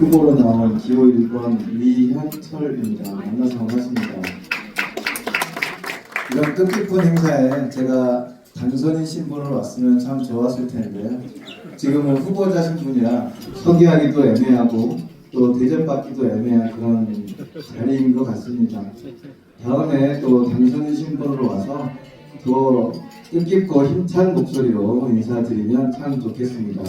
후보로 나온 기호 1번 위현철입니다. 만나서 반갑습니다. 이런 뜻깊은 행사에 제가 당선인 신분으로 왔으면 참 좋았을 텐데요. 지금은 후보자 신분이라 서기하기도 애매하고 또 대접받기도 애매한 그런 자리인 것 같습니다. 다음에 또 당선인 신분으로 와서 더 뜻깊고 힘찬 목소리로 인사드리면 참 좋겠습니다.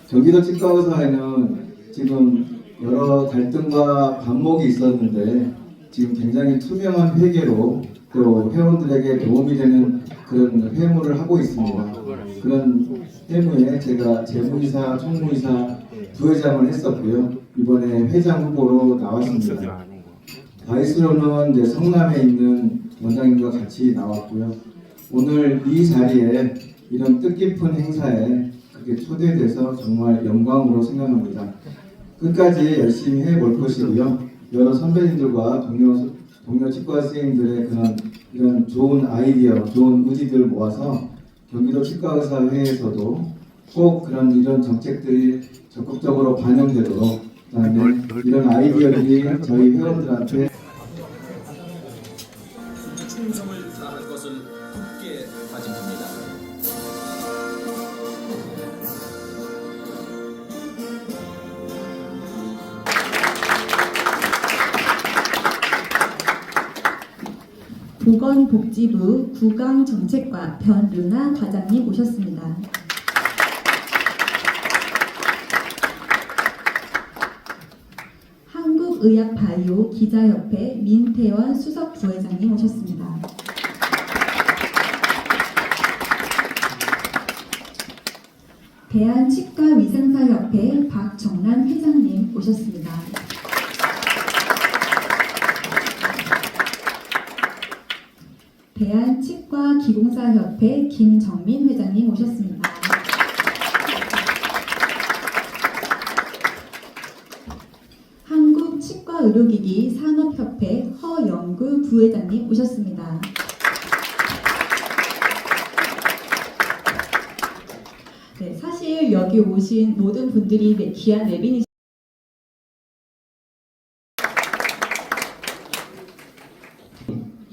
경기도 치과의사회는 지금 여러 갈등과 반목이 있었는데 지금 굉장히 투명한 회계로 또 회원들에게 도움이 되는 그런 회무를 하고 있습니다. 그런 회무에 제가 재무이사, 총무이사, 부회장을 했었고요. 이번에 회장 후보로 나왔습니다. 바이스로는 이제 성남에 있는 원장님과 같이 나왔고요. 오늘 이 자리에 이런 뜻깊은 행사에 그렇게 초대돼서 정말 영광으로 생각합니다. 끝까지 열심히 해볼 것이고요. 여러 선배님들과 동료 치과 선생님들의 이런 좋은 아이디어, 좋은 의지들 모아서 경기도 치과의사회에서도 꼭 이런 정책들이 적극적으로 반영되도록, 그다음에 이런 아이디어들이 저희 회원들한테 충성을 다할 것을 굳게 다짐합니다. 보건복지부 구강정책과 변르나 과장님 오셨습니다. 한국의학바이오 기자협회 민태원 수석 부회장님 오셨습니다. 대한치과위생사협회 박정란 회장님 오셨습니다. 대한치과기공사협회 김정민 회장님 오셨습니다. 한국치과의료기기 산업협회 허영구 부회장님 오셨습니다. 네, 사실 여기 오신 모든 분들이 귀한 내빈이십니다.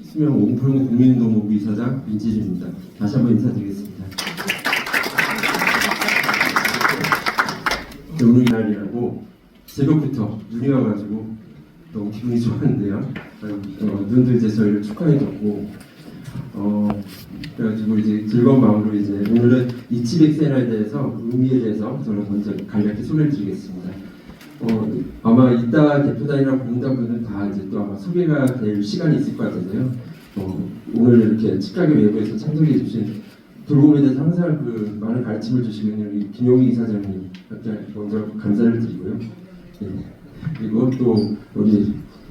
수명 옹평 국민운동본부 이사장 민지준입니다. 다시 한번 인사드리겠습니다. 오늘 날이라고 새벽부터 눈이 와가지고 너무 기분이 좋았는데요. 눈도 이제 저희를 축하해줬고, 그래가지고 이제 즐거운 마음으로 이제 오늘은 이치백세나에 대해서 의미에 대해서 저는 먼저 간략히 소개를 드리겠습니다. 아마 이따 대표단이랑 공단분은 다 이제 또 아마 소개가 될 시간이 있을 것 같은데요. 오늘 이렇게 치과계 외부에서 참석해 주신 돌봄에 대해서 항상 많은 가르침을 주시고 있는 우리 김용희 이사장님 먼저 감사를 드리고요. 네. 그리고 또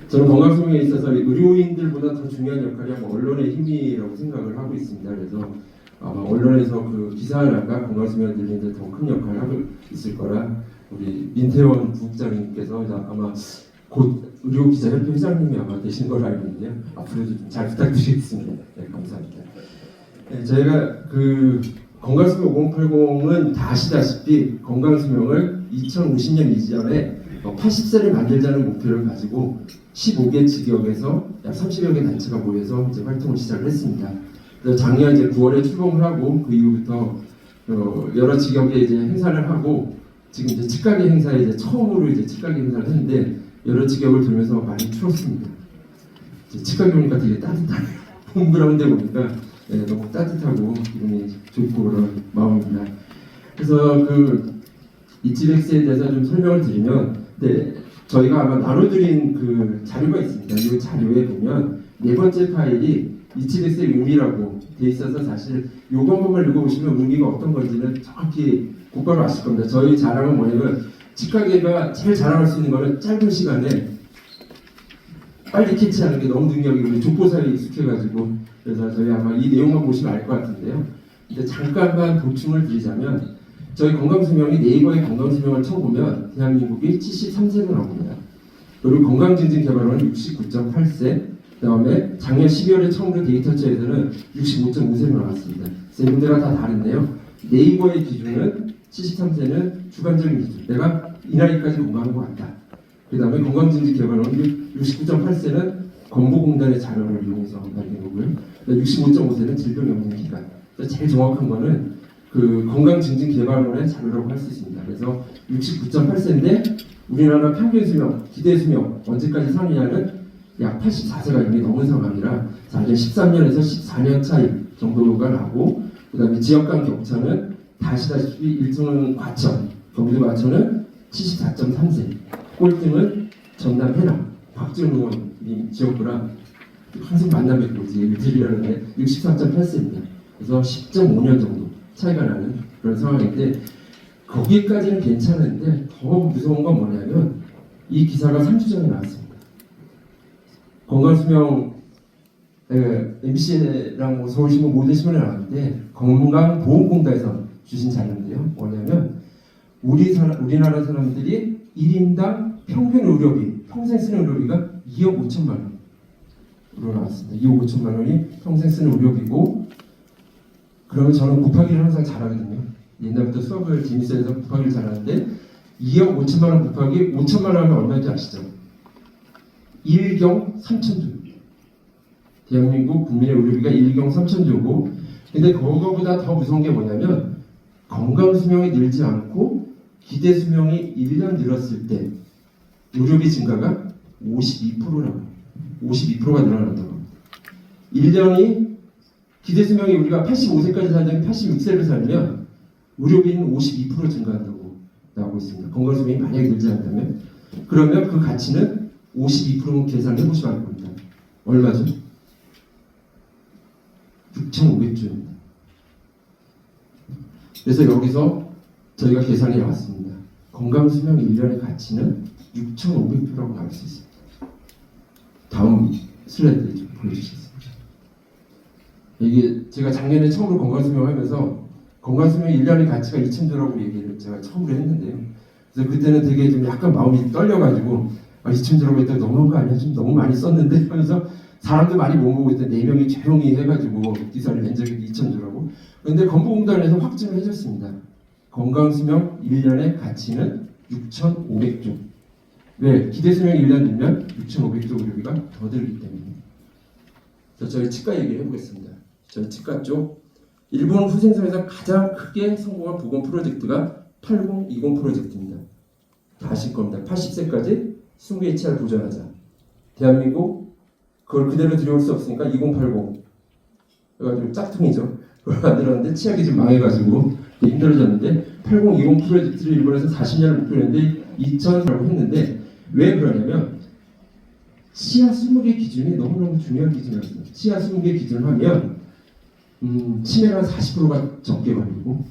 저는 건강소명에 있어서 의료인들보다 더 중요한 역할이 아마 언론의 힘이라고 생각을 하고 있습니다. 그래서 아마 언론에서 기사라든가 건강소명들인데 더 큰 역할을 하고 있을 거라 우리 민태원 부국장님께서 아마 곧 의료기자협회 회장님이 아마 되신 걸로 알고 있는데요. 앞으로도 좀 잘 부탁드리겠습니다. 네, 감사합니다. 네, 저희가 건강수명 5080은 다 아시다시피 건강수명을 2050년 이전에 80세를 만들자는 목표를 가지고 15개 직역에서 약 30여 개 단체가 모여서 이제 활동을 시작을 했습니다. 그래서 작년 이제 9월에 출범을 하고 그 이후부터 여러 직역에 이제 행사를 하고 지금 이제 치과계 행사에 이제 처음으로 이제 치과계 행사를 했는데 여러 직역을 돌면서 많이 추웠습니다. 치과계 오니까 되게 따뜻하네요. 홈그라운드 보니까 네, 너무 따뜻하고 기분이 좋고 그런 마음입니다. 그래서 이치백스에 대해서 좀 설명을 드리면, 네, 저희가 아마 나눠드린 자료가 있습니다. 이 자료에 보면 네 번째 파일이 이치백스의 의미라고 돼 있어서 사실 요거 한 번만 읽어보시면 의미가 어떤 건지는 정확히 곧바로 아실 겁니다. 저희 자랑은 뭐냐면 치과계가 제일 자랑할 수 있는 거는 짧은 시간에 빨리 캐치하는 게 너무 능력이 우리 족보사에 익숙해가지고, 그래서 저희 아마 이 내용만 보시면 알 것 같은데요. 근데 잠깐만 보충을 드리자면 저희 건강수명이 네이버에 건강수명을 쳐보면 대한민국이 73세로 나옵니다. 그리고 건강증진개발원은 69.8세, 그 다음에 작년 12월에 처음으로 데이터처에서는 65.5세로 나왔습니다. 세 군데가 다 다른데요. 네이버의 기준은 73세는 주관적인 기준. 내가 이 나이까지 건강한 것 같다. 그 다음에 건강증진개발원 69.8세는 건보공단의 자료를 이용해서 만든 거고요. 65.5세는 질병이 없는 기간. 제일 정확한 거는 그 건강증진개발원의 자료라고 할 수 있습니다. 그래서 69.8세인데 우리나라 평균 수명, 기대 수명 언제까지 사느냐는 약 84세가 이미 넘은 상황이라 자, 이제 13년에서 14년 차이 정도가 나고 그 다음에 지역 간 격차는 다시다시피 일종은 과천, 경기도 과천은 74.3세, 꼴등은 전남 해남, 박지원 의원님 지역구랑 항상 만나 뵙고 이제 얘기를 드리려는데 64.8세입니다. 그래서 10.5년 정도 차이가 나는 그런 상황인데 거기까지는 괜찮은데 더 무서운 건 뭐냐면 이 기사가 3주 전에 나왔습니다. 건강수명 MBC랑 뭐 서울신문 모든 신문에 나왔는데 건강보험공단에서 주신 자료인데요. 뭐냐면 우리나라 사람들이 1인당 평균 의료비, 평생 쓰는 의료비가 2억 5천만 원으로 나왔습니다. 2억 5천만 원이 평생 쓰는 의료비고 그러면 저는 곱하기를 항상 잘하거든요. 옛날부터 수업을 재밌어 해서 곱하기를 잘하는데 2억 5천만 원 곱하기 5천만 원 하면 얼마인지 아시죠? 1경 3천조. 대한민국 국민의 의료비가 1경 3천조고 근데 그거보다 더 무서운 게 뭐냐면 건강수명이 늘지 않고 기대수명이 1년 늘었을 때 의료비 증가가 52%라고 52%가 늘어난다고 합니다. 1년이 기대수명이 우리가 85세까지 살자면 86세를 살면 의료비는 52% 증가한다고 나오고 있습니다. 건강수명이 만약에 늘지 않다면 그러면 그 가치는 52% 계산을 해보시면 알 겁니다. 얼마죠? 6,500조입니다. 그래서 여기서 저희가 계산이 나왔습니다. 건강수명 1년의 가치는 6,500조라고 나올 수 있습니다. 다음 슬라이드 좀 보여주시겠습니다. 이게 제가 작년에 처음으로 건강수명 하면서 건강수명 1년의 가치가 2,000조라고 얘기를 제가 처음으로 했는데요. 그래서 그때는 되게 좀 약간 마음이 떨려가지고 2,000조라고 했더니 너무한 거 아니야? 좀 너무 많이 썼는데 하면서 사람도 많이 못 보고 있던 4명이 조용히 해가지고 기사를 낸 적이 2,000조라고. 그런데 건보공단에서 확증을 해줬습니다. 건강수명 1년의 가치는 6,500조. 왜? 기대수명이 1년 늘면 6,500조 의료비가 더 들기 때문입니다. 저희 치과 얘기를 해보겠습니다. 저희 치과 쪽 일본 후생성에서 가장 크게 성공한 보건 프로젝트가 8020 프로젝트입니다. 다 아실 겁니다. 80세까지 승부 HR 보존하자. 대한민국 그걸 그대로 들여올 수 없으니까 2080 그래가지고 짝퉁이죠. 그걸 만들었는데 치약이 좀 망해가지고 힘들어졌는데 8020 프로젝트를 일본에서 40년을 목표로 했는데 2000이라고 했는데 왜 그러냐면 치아 20개 기준이 너무너무 중요한 기준이었습니다. 치아 20개 기준을 하면 치매가 40%가 적게 걸리고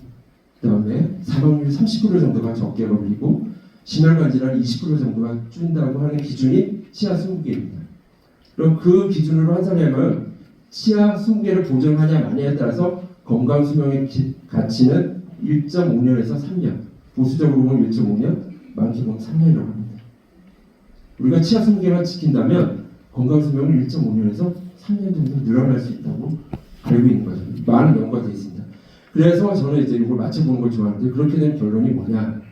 그 다음에 사망률 30% 정도가 적게 걸리고 심혈관 질환 20% 정도가 줄인다고 하는 기준이 치아 20개입니다. 그럼 그 기준으로 한사람은 치아 20개를 보존하냐 마냐에 따라서 건강수명의 가치는 1.5년에서 3년, 보수적으로 보면 1.5년, 많게 보면 3년이라고 합니다. 우리가 치아 20개만 지킨다면 건강수명을 1.5년에서 3년 정도 늘어날 수 있다고 알고 있는 거죠. 많은 연구가 되어 있습니다. 그래서 저는 이제 이걸 맞춰보는 걸 좋아하는데 그렇게 된 결론이 뭐냐?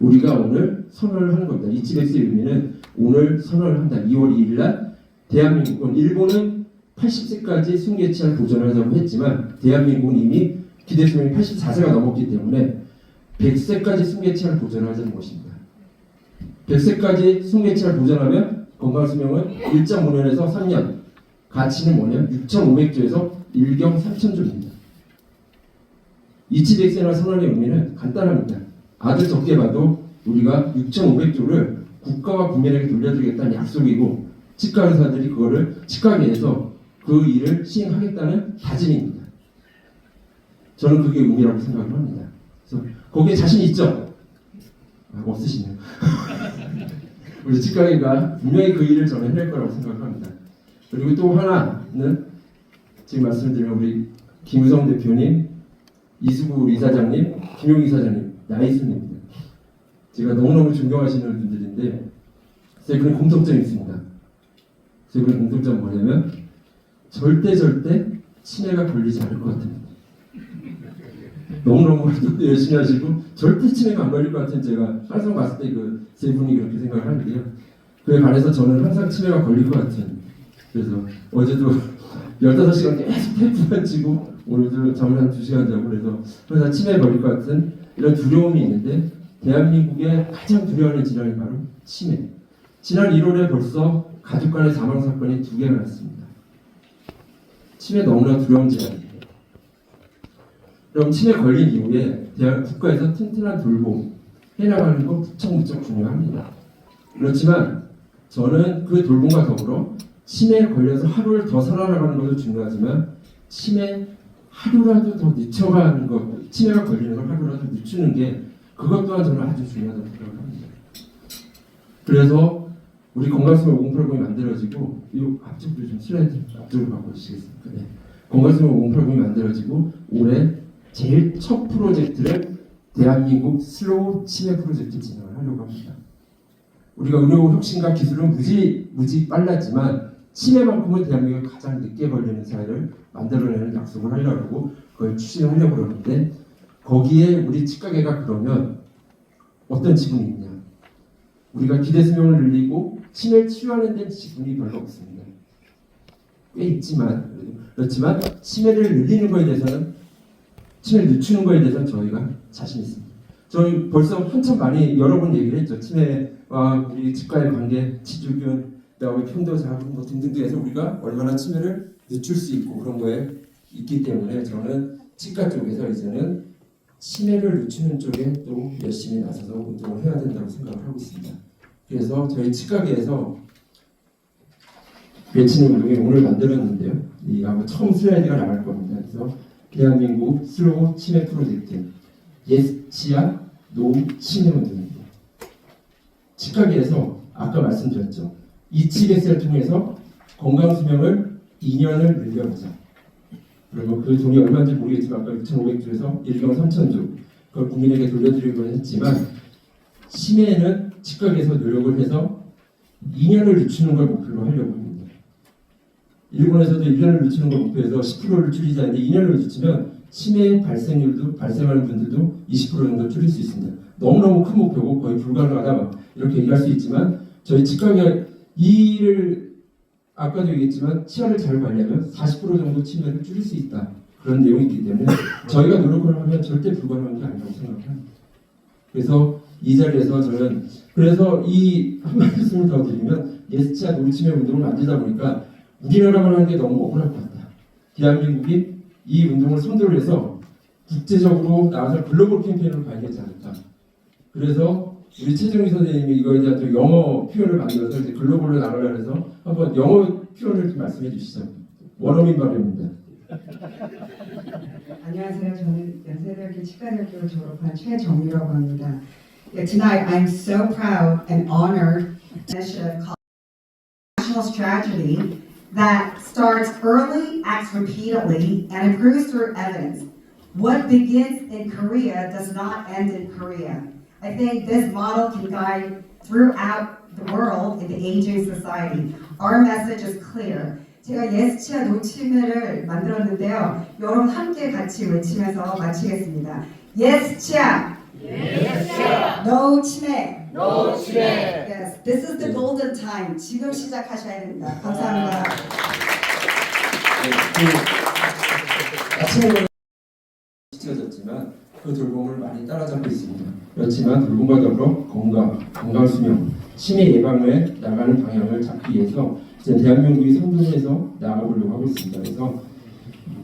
우리가 오늘 선언을 하는 겁니다. 이치백스의 의미는 오늘 선언을 한다. 2월 2일 날 대한민국은 일본은 80세까지 승계치아를 보존하자고 했지만 대한민국은 이미 기대수명이 84세가 넘었기 때문에 100세까지 승계치아를 보존하자는 것입니다. 100세까지 승계치아를 보존하면 건강수명은 1.5년에서 3년, 가치는 뭐냐면 6,500조에서 1경 3천조입니다. 이치백세나 선언의 의미는 간단합니다. 아들 적게 봐도 우리가 6,500조를 국가와 국민에게 돌려드리겠다는 약속이고 치과 의사들이 그거를 치과계에서 그 일을 시행하겠다는 다짐입니다. 저는 그게 의미라고 생각을 합니다. 그래서 거기에 자신 있죠? 없으시네요. 우리 치과계가 분명히 그 일을 저는 해낼 거라고 생각합니다. 그리고 또 하나는 지금 말씀드린 우리 김우성 대표님, 이수구 이사장님, 김용 이사장님 나이순입니다. 제가 너무너무 존경하시는 분들인데 세 분의 공통점이 있습니다. 세 분의 공통점은 뭐냐면 절대 치매가 걸리지 않을 것 같습니다. 너무너무 열심히 하시고 절대 치매가 안 걸릴 것 같은 제가 항상 봤을 때 그 세 분이 그렇게 생각을 하는데요. 그에 반해서 저는 항상 치매가 걸릴 것 같은, 그래서 어제도 15시간 계속 테이프만 치고 오늘도 잠을 한 2시간 자고 그래서 항상 치매에 걸릴 것 같은 이런 두려움이 있는데 대한민국의 가장 두려워하는 질환이 바로 치매. 지난 1월에 벌써 가족 간의 사망 사건이 2개가 났습니다. 치매 너무나 두려운 질환이에요. 그럼 치매 걸린 이후에 대한 국가에서 튼튼한 돌봄 해나가는 건 무척 중요합니다. 그렇지만 저는 그 돌봄과 더불어 치매에 걸려서 하루를 더 살아나가는 것도 중요하지만 치매 하루라도 더 늦춰가는 것, 치매가 걸리는 걸 하루라도 늦추는 게 그것 또한 저는 아주 중요하다고 생각을 합니다. 그래서 우리 건강수명 5080이 만들어지고 이 앞쪽도 좀 슬라이드 앞쪽으로 바꿔주시겠습니까? 네. 건강수명 5080이 만들어지고 올해 제일 첫 프로젝트를 대한민국 슬로우 치매 프로젝트 진행을 하려고 합니다. 우리가 의료 혁신과 기술은 무지 빨랐지만 치매만큼은 대한민국이 가장 늦게 걸리는 사회를 만들어내는 약속을 하려고 그걸 추진하려고 그러는데 거기에 우리 치과계가 그러면 어떤 지분이 있냐? 우리가 기대 수명을 늘리고 치매를 치료하는 데는 지분이 별로 없습니다. 꽤 있지만 그렇지만 치매를 늘리는 것에 대해서는 치매를 늦추는 것에 대해서는 저희가 자신 있습니다. 저희 벌써 한참 많이 여러 번 얘기를 했죠. 치매와 우리 치과의 관계, 치주균, 그다음에 편도 자극 뭐 등등도 해서 우리가 얼마나 치매를 늦출 수 있고 그런 거에 있기 때문에 저는 치과 쪽에서 이제는 치매를 늦추는 쪽에 또 열심히 나서서 운동을 해야 된다고 생각을 하고 있습니다. 그래서 저희 치과계에서 외치는 운동이 오늘 만들었는데요. 이 아마 처음 슬라이드가 나갈 겁니다. 그래서 대한민국 슬로우 치매 프로젝트 예스 치아 노 치매 운동입니다. 치과계에서 아까 말씀드렸죠. 이치백세를 통해서 건강수명을 2년을 늘려보자. 그리고 그 돈이 얼마인지 모르겠지만 아까 6,500조에서 1경 3,000조 그걸 국민에게 돌려드리려고 했지만 치매에는 치과계에서 노력을 해서 2년을 늦추는 걸 목표로 하려고 합니다. 일본에서도 1년을 늦추는 걸 목표해서 10%를 줄이자는데 2년을 늦추면 치매 발생률도 발생하는 분들도 20% 정도 줄일 수 있습니다. 너무너무 큰 목표고 거의 불가능하다 이렇게 얘기할 수 있지만 저희 치과계가 이 일을 아까도 얘기했지만 치아를 잘 관리하면 40% 정도 치매를 줄일 수 있다. 그런 내용이 있기 때문에 저희가 노력을 하면 절대 불가능한 게 아니라고 생각합니다. 그래서 이 자리에서 저는 그래서 이 한 말씀을 더 드리면 예스치아 노치매 운동을 만들다 보니까 우리나라만 하는 게 너무 억울할 것 같다. 대한민국이 이 운동을 선도를 해서 국제적으로 나가서 글로벌 캠페인으로 가야 되지 않을까. 그래서 우리 최정희 선생님이 이거에 대한 또 영어 표현을 만들어서 이제 글로벌로 나가려고 해서 한번 영어 표현을 좀 말씀해 주시죠. 원어민 발음입니다. 안녕하세요. 저는 연세대학교 치과대학교를 졸업한 최정미라고 합니다. Tonight, I'm so proud and honored initiative called National Strategy that starts early, acts repeatedly, and improves through evidence. What begins in Korea does not end in Korea. I think this model can guide throughout the world in the aging society. Our message is clear. 제가 예스치아 노치매를 만들었는데요. 여러분 함께 같이 외치면서 마치겠습니다. 예스치아! 예스치아! No 치매! No 치매! Yes, this is the golden time. 지금 시작하셔야 됩니다. 감사합니다. 아침에 지쳐졌지만 그 돌봄을 많이 따라잡고 있습니다. 그렇지만 돌봄과 더불어 건강수명, 치매 예방에 나가는 방향을 잡기 위해서 이제 대한민국이 선도해서 나아가보려고 하고 있습니다. 그래서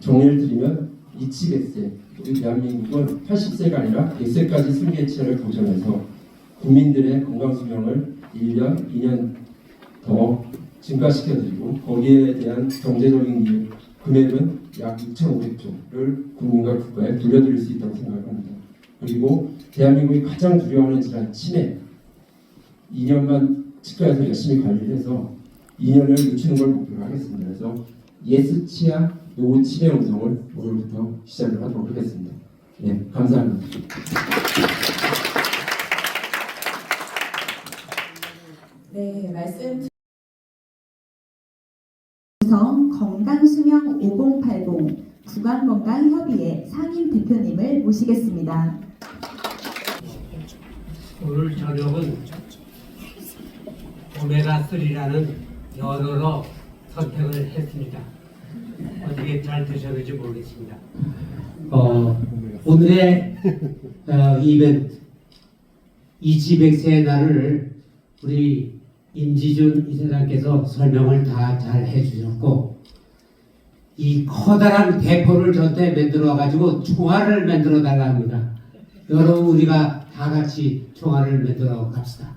정리를 드리면 이치백세, 우리 대한민국은 80세가 아니라 100세까지 승계 치아를 도전해서 국민들의 건강수명을 1년, 2년 더 증가시켜드리고 거기에 대한 경제적인 금액은 약 2,500조를 국민과 국가에 돌려드릴 수 있다고 생각합니다. 그리고 대한민국이 가장 두려워하는 질환 치매 2년만 치과에서 열심히 관리를 해서 2년을 늦추는 걸 목표로 하겠습니다. 그래서 예스치아 노 치매 운동을 오늘부터 시작을 하도록 하겠습니다. 네, 감사합니다. 네, 말씀 건강수명 5080 구강건강협의회 상임 대표님을 모시겠습니다. 오늘 저녁은 오메가3라는 연어로 선택을 했습니다. 어떻게 잘 드셨는지 모르겠습니다. 오늘의 이벤트 이지백세의 날을 우리 임지준 이사장께서 설명을 다 잘 해주셨고, 이 커다란 대포를 저때 만들어 가지고 총알을 만들어 달라 합니다. 여러분, 우리가 다 같이 총알을 만들어 갑시다.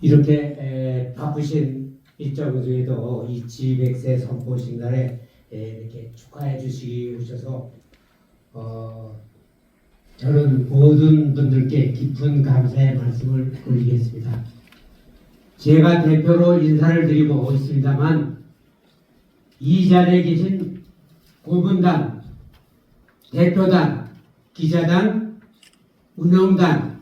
이렇게 바쁘신 일정 중에도 이 G100세 선포식 날에 이렇게 축하해 주시기 오셔서 저는 모든 분들께 깊은 감사의 말씀을 올리겠습니다. 제가 대표로 인사를 드리고 있습니다만, 이 자리에 계신 고문단, 대표단, 기자단, 운영단,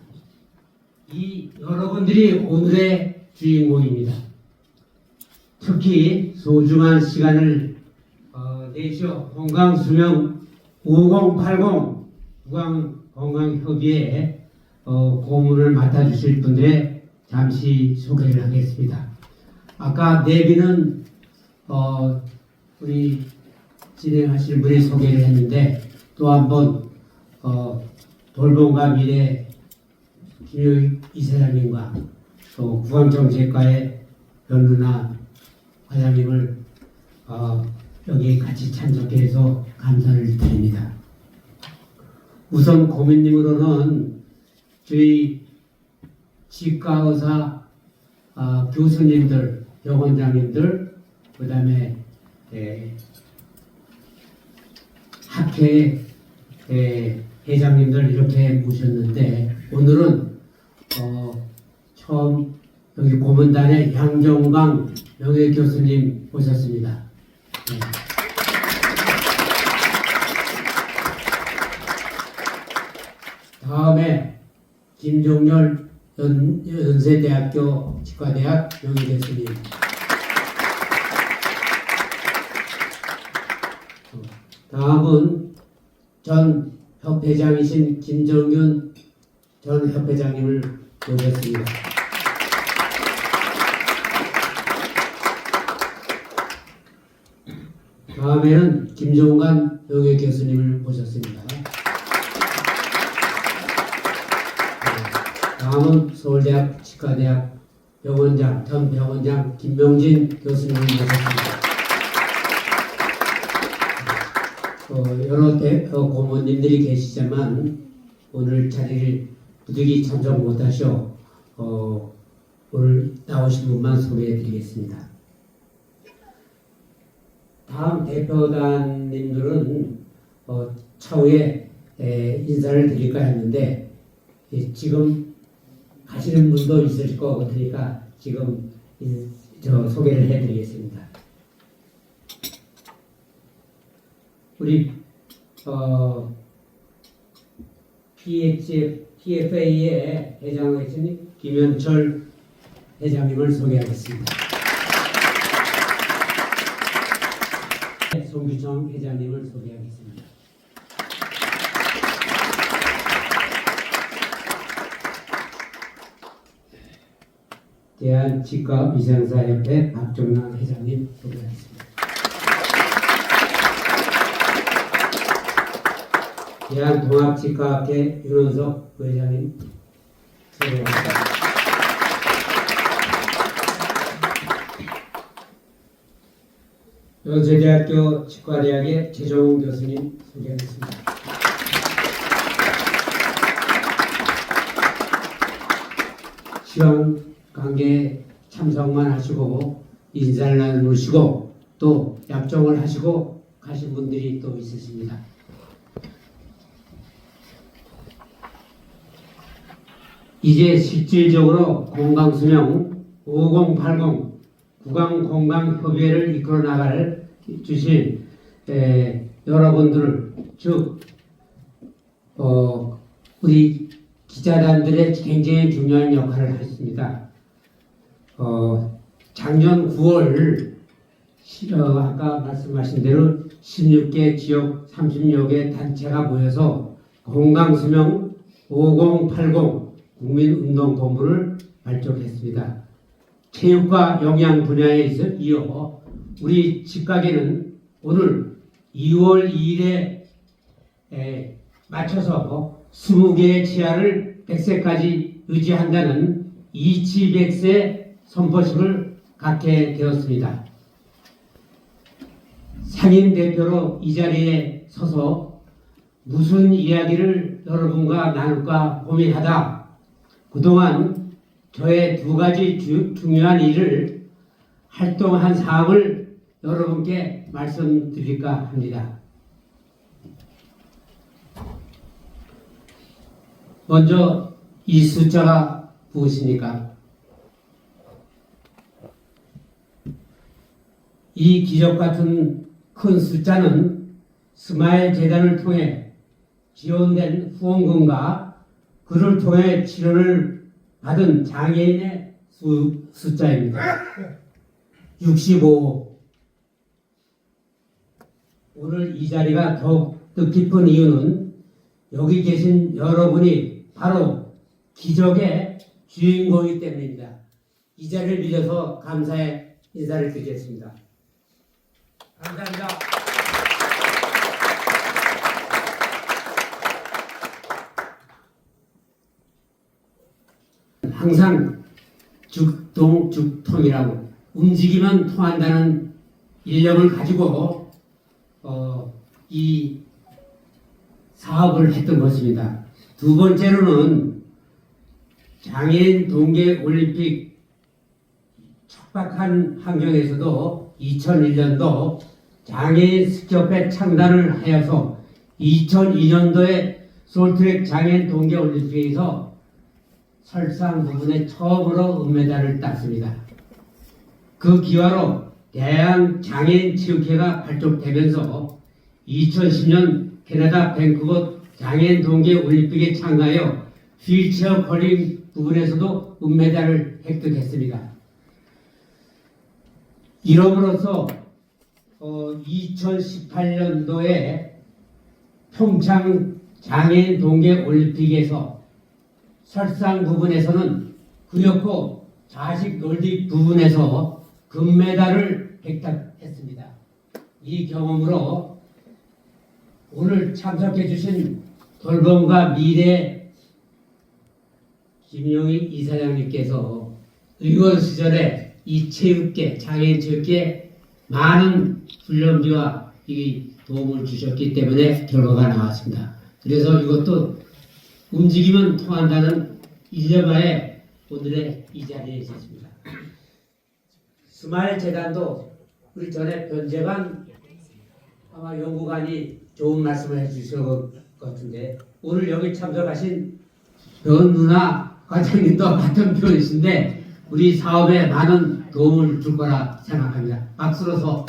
이 여러분들이 오늘의 주인공입니다. 특히 소중한 시간을 내셔 건강수명 5080 구강건강협의회 고문을 맡아주실 분들의 잠시 소개를 하겠습니다. 아까 내비는 우리 진행하실 분이 소개를 했는데, 또 한번 돌봄과 미래 김효익 이사장님과 또 구강정책과의 변루나 과장님을 여기 같이 참석해 해서 감사를 드립니다. 우선 고민님으로는 저희 치과의사 교수님들, 병원장님들, 그 다음에 학회 회장님들 이렇게 모셨는데, 오늘은 처음 여기 고문단의 양정광 명예교수님 오셨습니다. 네. 다음에 김종렬 연세대학교 치과대학 명예교수님, 다음은 전 협회장이신 김정윤 전 협회장님을 모셨습니다. 다음에는 김종관 명예교수님을 모셨습니다. 다음은 서울대학 치과대학 병원장 전 병원장 김명진 교수님을 모셨습니다. 여러 고모님들이 계시지만 오늘 자리를 부득이 참석 못하셔 오늘 나오신 분만 소개해드리겠습니다. 다음 대표단님들은 차후에 인사를 드릴까 했는데, 지금 가시는 분도 있을 것 같으니까 지금 소개를 해드리겠습니다. 우리 PFA의 회장이신 김현철 회장님을 소개하겠습니다. 송규정 회장님을 소개하겠습니다. 대한치과위생사협회 박정남 회장님 소개하겠습니다. 대한통합치과학회 윤원석 부회장님 소개하겠습니다. 연세대학교 치과대학의 최종훈 교수님 소개하겠습니다. 시험 관계 참석만 하시고 인사를 나누시고 또 약정을 하시고 가신 분들이 또 있으십니다. 이제 실질적으로 건강수명 5080 구강건강협의회를 이끌어 나갈 주신 여러분들, 즉 우리 기자단들의 굉장히 중요한 역할을 했습니다. 작년 9월 아까 말씀하신 대로 16개 지역 30여 개 단체가 모여서 건강수명 5080 국민운동본부를 발족했습니다. 체육과 영양 분야에 이어 우리 직각에는 오늘 2월 2일에 맞춰서 20개의 치아를 100세까지 유지한다는 이치백세 선포식을 갖게 되었습니다. 상임 대표로 이 자리에 서서 무슨 이야기를 여러분과 나눌까 고민하다 그동안 저의 두 가지 중요한 일을 활동한 사항을 여러분께 말씀드릴까 합니다. 먼저 이 숫자가 무엇입니까? 이 기적 같은 큰 숫자는 스마일 재단을 통해 지원된 후원금과 그를 통해 치료를 받은 장애인의 숫자입니다. 65. 오늘 이 자리가 더욱 뜻깊은 이유는 여기 계신 여러분이 바로 기적의 주인공이기 때문입니다. 이 자리를 빌려서 감사의 인사를 드리겠습니다. 감사합니다. 항상 죽동죽통이라고 움직이면 통한다는 일념을 가지고 이 사업을 했던 것입니다. 두 번째로는 장애인 동계올림픽 척박한 환경에서도 2001년도 장애인 스키협회 창단을 하여서 2002년도에 솔트랙 장애인 동계올림픽에서 설상 부분에 처음으로 은메달을 땄습니다. 그 기화로 대한장애인체육회가 발족되면서 2010년 캐나다 밴쿠버 장애인 동계올림픽에 참가하여 휠체어 컬링 부분에서도 은메달을 획득했습니다. 이름으로써 2018년도에 평창 장애인 동계올림픽에서 설상 부분에서는 그렇고 자식 놀기 부분에서 금메달을 획득했습니다. 이 경험으로 오늘 참석해 주신 돌봄과 미래 김용희 이사장님께서 의원 시절에 이 체육계, 장애인 체육계에 많은 훈련비와 이 도움을 주셨기 때문에 결과가 나왔습니다. 그래서 이것도 움직이면 통한다는 일념하에 오늘의 이 자리에 있었습니다. 스마일 재단도 우리 전에 변재관 아마 연구관이 좋은 말씀을 해주실 것 같은데 오늘 여기 참석하신 변누나 과장님도 같은 편이신데 우리 사업에 많은 도움을 줄 거라 생각합니다. 박수로서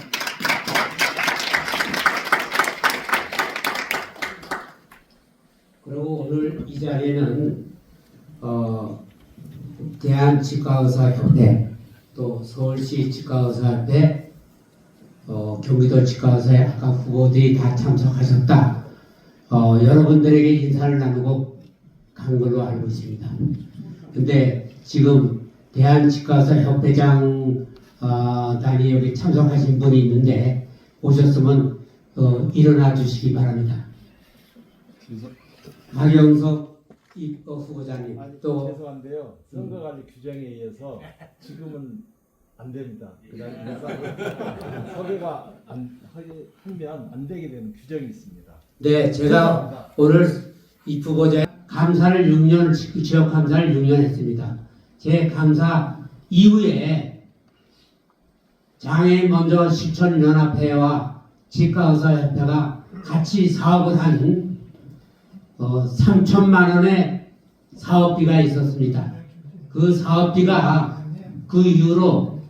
그리고 오늘 이 자리에는 대한치과의사협회 또 서울시 치과의사협회 경기도 치과의사회 아까 후보들이 다 참석하셨다. 여러분들에게 인사를 나누고 간 걸로 알고 있습니다. 근데 지금 대한치과의사협회장 단이 여기 참석하신 분이 있는데 오셨으면 일어나 주시기 바랍니다. 박영석 후보자님 또 죄송한데요. 선거관리 규정에 의해서 지금은 안 됩니다. 섭외가 하면 안 되게 되는 규정이 있습니다. 네, 제가 오늘 이 후보자 감사를 6년 지역 감사를 6년 했습니다. 제 감사 이후에 장애인 먼저 실천연합회와 치과의사협회가 같이 사업을 한 3천만 원의 사업비가 있었습니다. 그 사업비가 그 이후로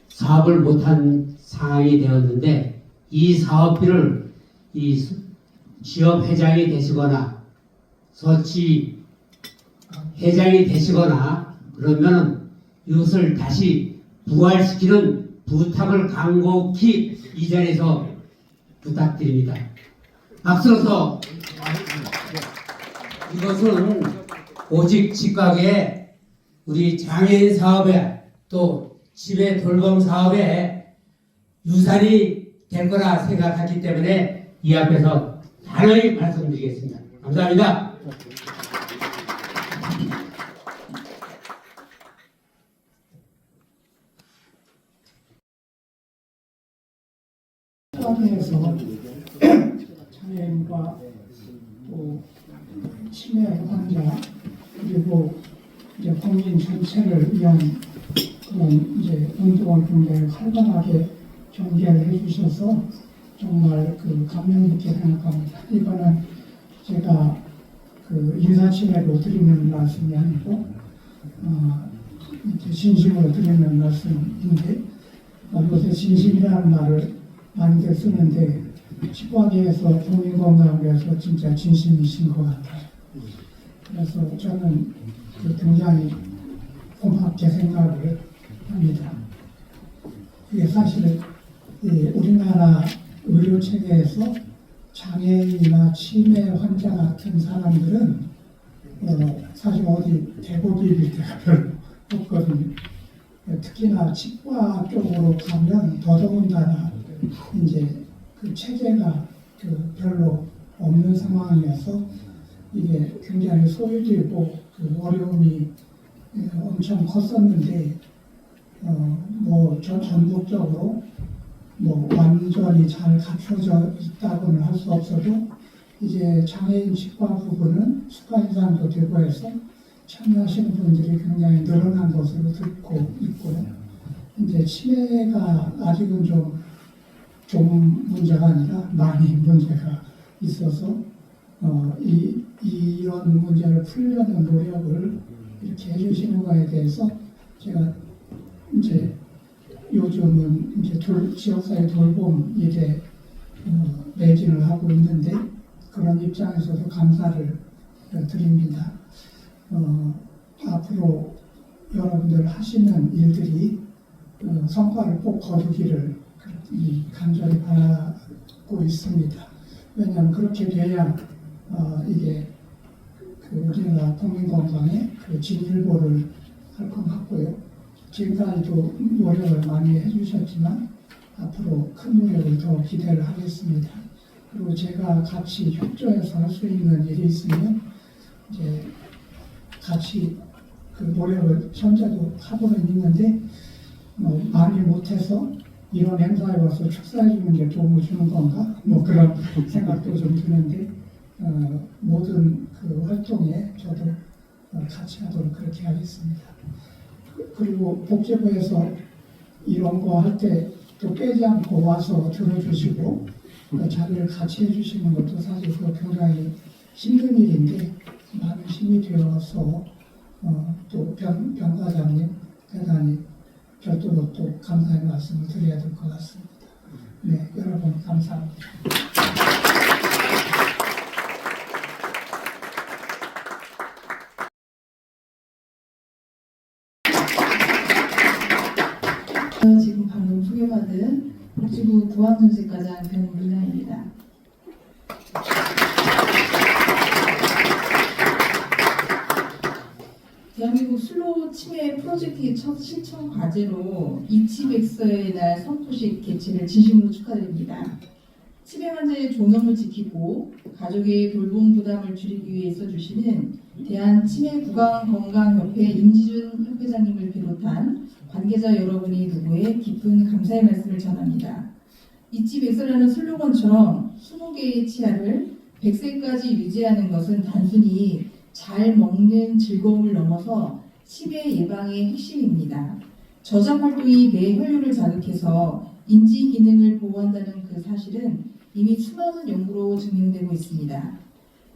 사업을 못한 상황이 되었는데 이 사업비를 이 지역 회장이 되시거나 서치 회장이 되시거나 그러면 이것을 다시 부활시키는 부탁을 간곡히 이 자리에서 부탁드립니다. 앞서서 이것은 오직 직각에 우리 장애인 사업에 또 치매 돌봄 사업에 유산이 될 거라 생각하기 때문에 이 앞에서 단호히 말씀드리겠습니다. 감사합니다. 사회에서 장애인과 또 치매 환자 그리고 이제 국민 전체를 위한 그런 이제 운동을 굉장히 활발하게 전개를 해주셔서 정말 그 감명 깊게 생각합니다. 이거는 제가 그 인사치레로 드리는 말씀이 아니고 이제 진심으로 드리는 말씀인데 요새 진심이라는 말을 많이들 쓰는데 치과계에서 국민건강에서 진짜 진심이신 것 같아요. 그래서 저는 굉장히 고맙게 생각을 합니다. 이게 사실 우리나라 의료 체계에서 장애인이나 치매 환자 같은 사람들은 사실 어디 대고 비빌 데가 별로 없거든요. 특히나 치과 쪽으로 가면 더더군다나 이제 그 체계가 별로 없는 상황이어서 이게 굉장히 소외되고 그 어려움이 엄청 컸었는데 전국적으로 완전히 잘 갖춰져 있다고는 할 수 없어도 이제 장애인 치과 부분은 수가 인상도 되고 해서 참여하시는 분들이 굉장히 늘어난 것으로 듣고 있고 이제 치매가 아직은 좀 문제가 아니라 많이 문제가 있어서 이런 문제를 풀려는 노력을 이렇게 해주시는 거에 대해서 제가 이제 요즘은 이제 지역사회 돌봄 일에 매진을 하고 있는데 그런 입장에서도 감사를 드립니다. 앞으로 여러분들 하시는 일들이 성과를 꼭 거두기를 간절히 바라고 있습니다. 왜냐하면 그렇게 돼야 이게 우리나라 국민 건강에 진일보를 할 것 같고요. 지금까지도 노력을 많이 해주셨지만 앞으로 큰 노력을 더 기대를 하겠습니다. 그리고 제가 같이 협조해서 할 수 있는 일이 있으면 이제 같이 그 노력을 현재도 하고는 있는데 많이 못해서 이런 행사에 와서 축사해 주는 게 도움을 주는 건가? 그런 생각도 좀 드는데 모든 그 활동에 저도 같이 하도록 그렇게 하겠습니다. 그리고 복지부에서 이런 거 할 때 또 빼지 않고 와서 들어주시고 자리를 같이 해주시는 것도 사실 굉장히 힘든 일인데 많은 힘이 되어서 또 병과장님 대단히 별도로 또 감사의 말씀을 드려야 될 것 같습니다. 네, 여러분 감사합니다. 지금 방금 소개받은 복지부 구황정책과장 변민아입니다. 대한민국 슬로우 치매 프로젝트의 첫 실천 과제로 이치백서의 날 선포식 개최를 진심으로 축하드립니다. 치매 환자의 존엄을 지키고 가족의 돌봄 부담을 줄이기 위해 써주시는 대한치매구강건강협회 임지준 협회장님을 비롯한 관계자 여러분이 누구에 깊은 감사의 말씀을 전합니다. 이치백서라는 슬로건처럼 20개의 치아를 100세까지 유지하는 것은 단순히 잘 먹는 즐거움을 넘어서 치매 예방의 핵심입니다. 저작 활동이 뇌 혈류를 자극해서 인지 기능을 보호한다는 그 사실은 이미 수많은 연구로 증명되고 있습니다.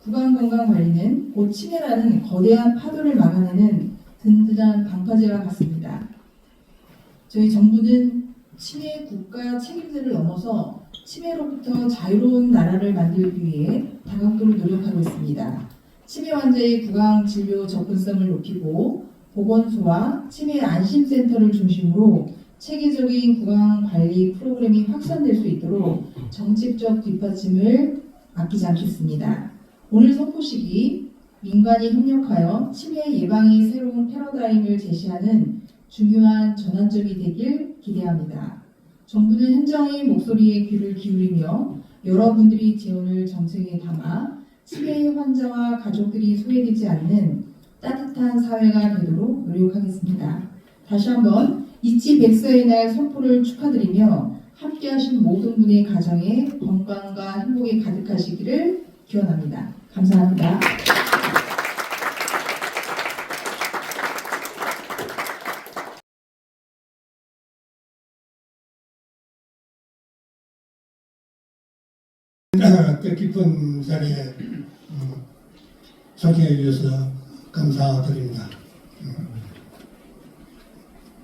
구강건강관리는 곧 치매라는 거대한 파도를 막아내는 든든한 방파제와 같습니다. 저희 정부는 치매 국가 책임제를 넘어서 치매로부터 자유로운 나라를 만들기 위해 다각도로 노력하고 있습니다. 치매 환자의 구강 진료 접근성을 높이고 보건소와 치매 안심센터를 중심으로 체계적인 구강 관리 프로그램이 확산될 수 있도록 정책적 뒷받침을 아끼지 않겠습니다. 오늘 선포식이 민간이 협력하여 치매 예방의 새로운 패러다임을 제시하는 중요한 전환점이 되길 기대합니다. 정부는 현장의 목소리에 귀를 기울이며 여러분들이 재원을 정책에 담아 치매 환자와 가족들이 소외되지 않는 따뜻한 사회가 되도록 노력하겠습니다. 다시 한번 이치 백서의 날 선포를 축하드리며 함께하신 모든 분의 가정에 건강과 행복이 가득하시기를 기원합니다. 감사합니다. 뜻깊은 자리에 초청해 주셔서 감사드립니다.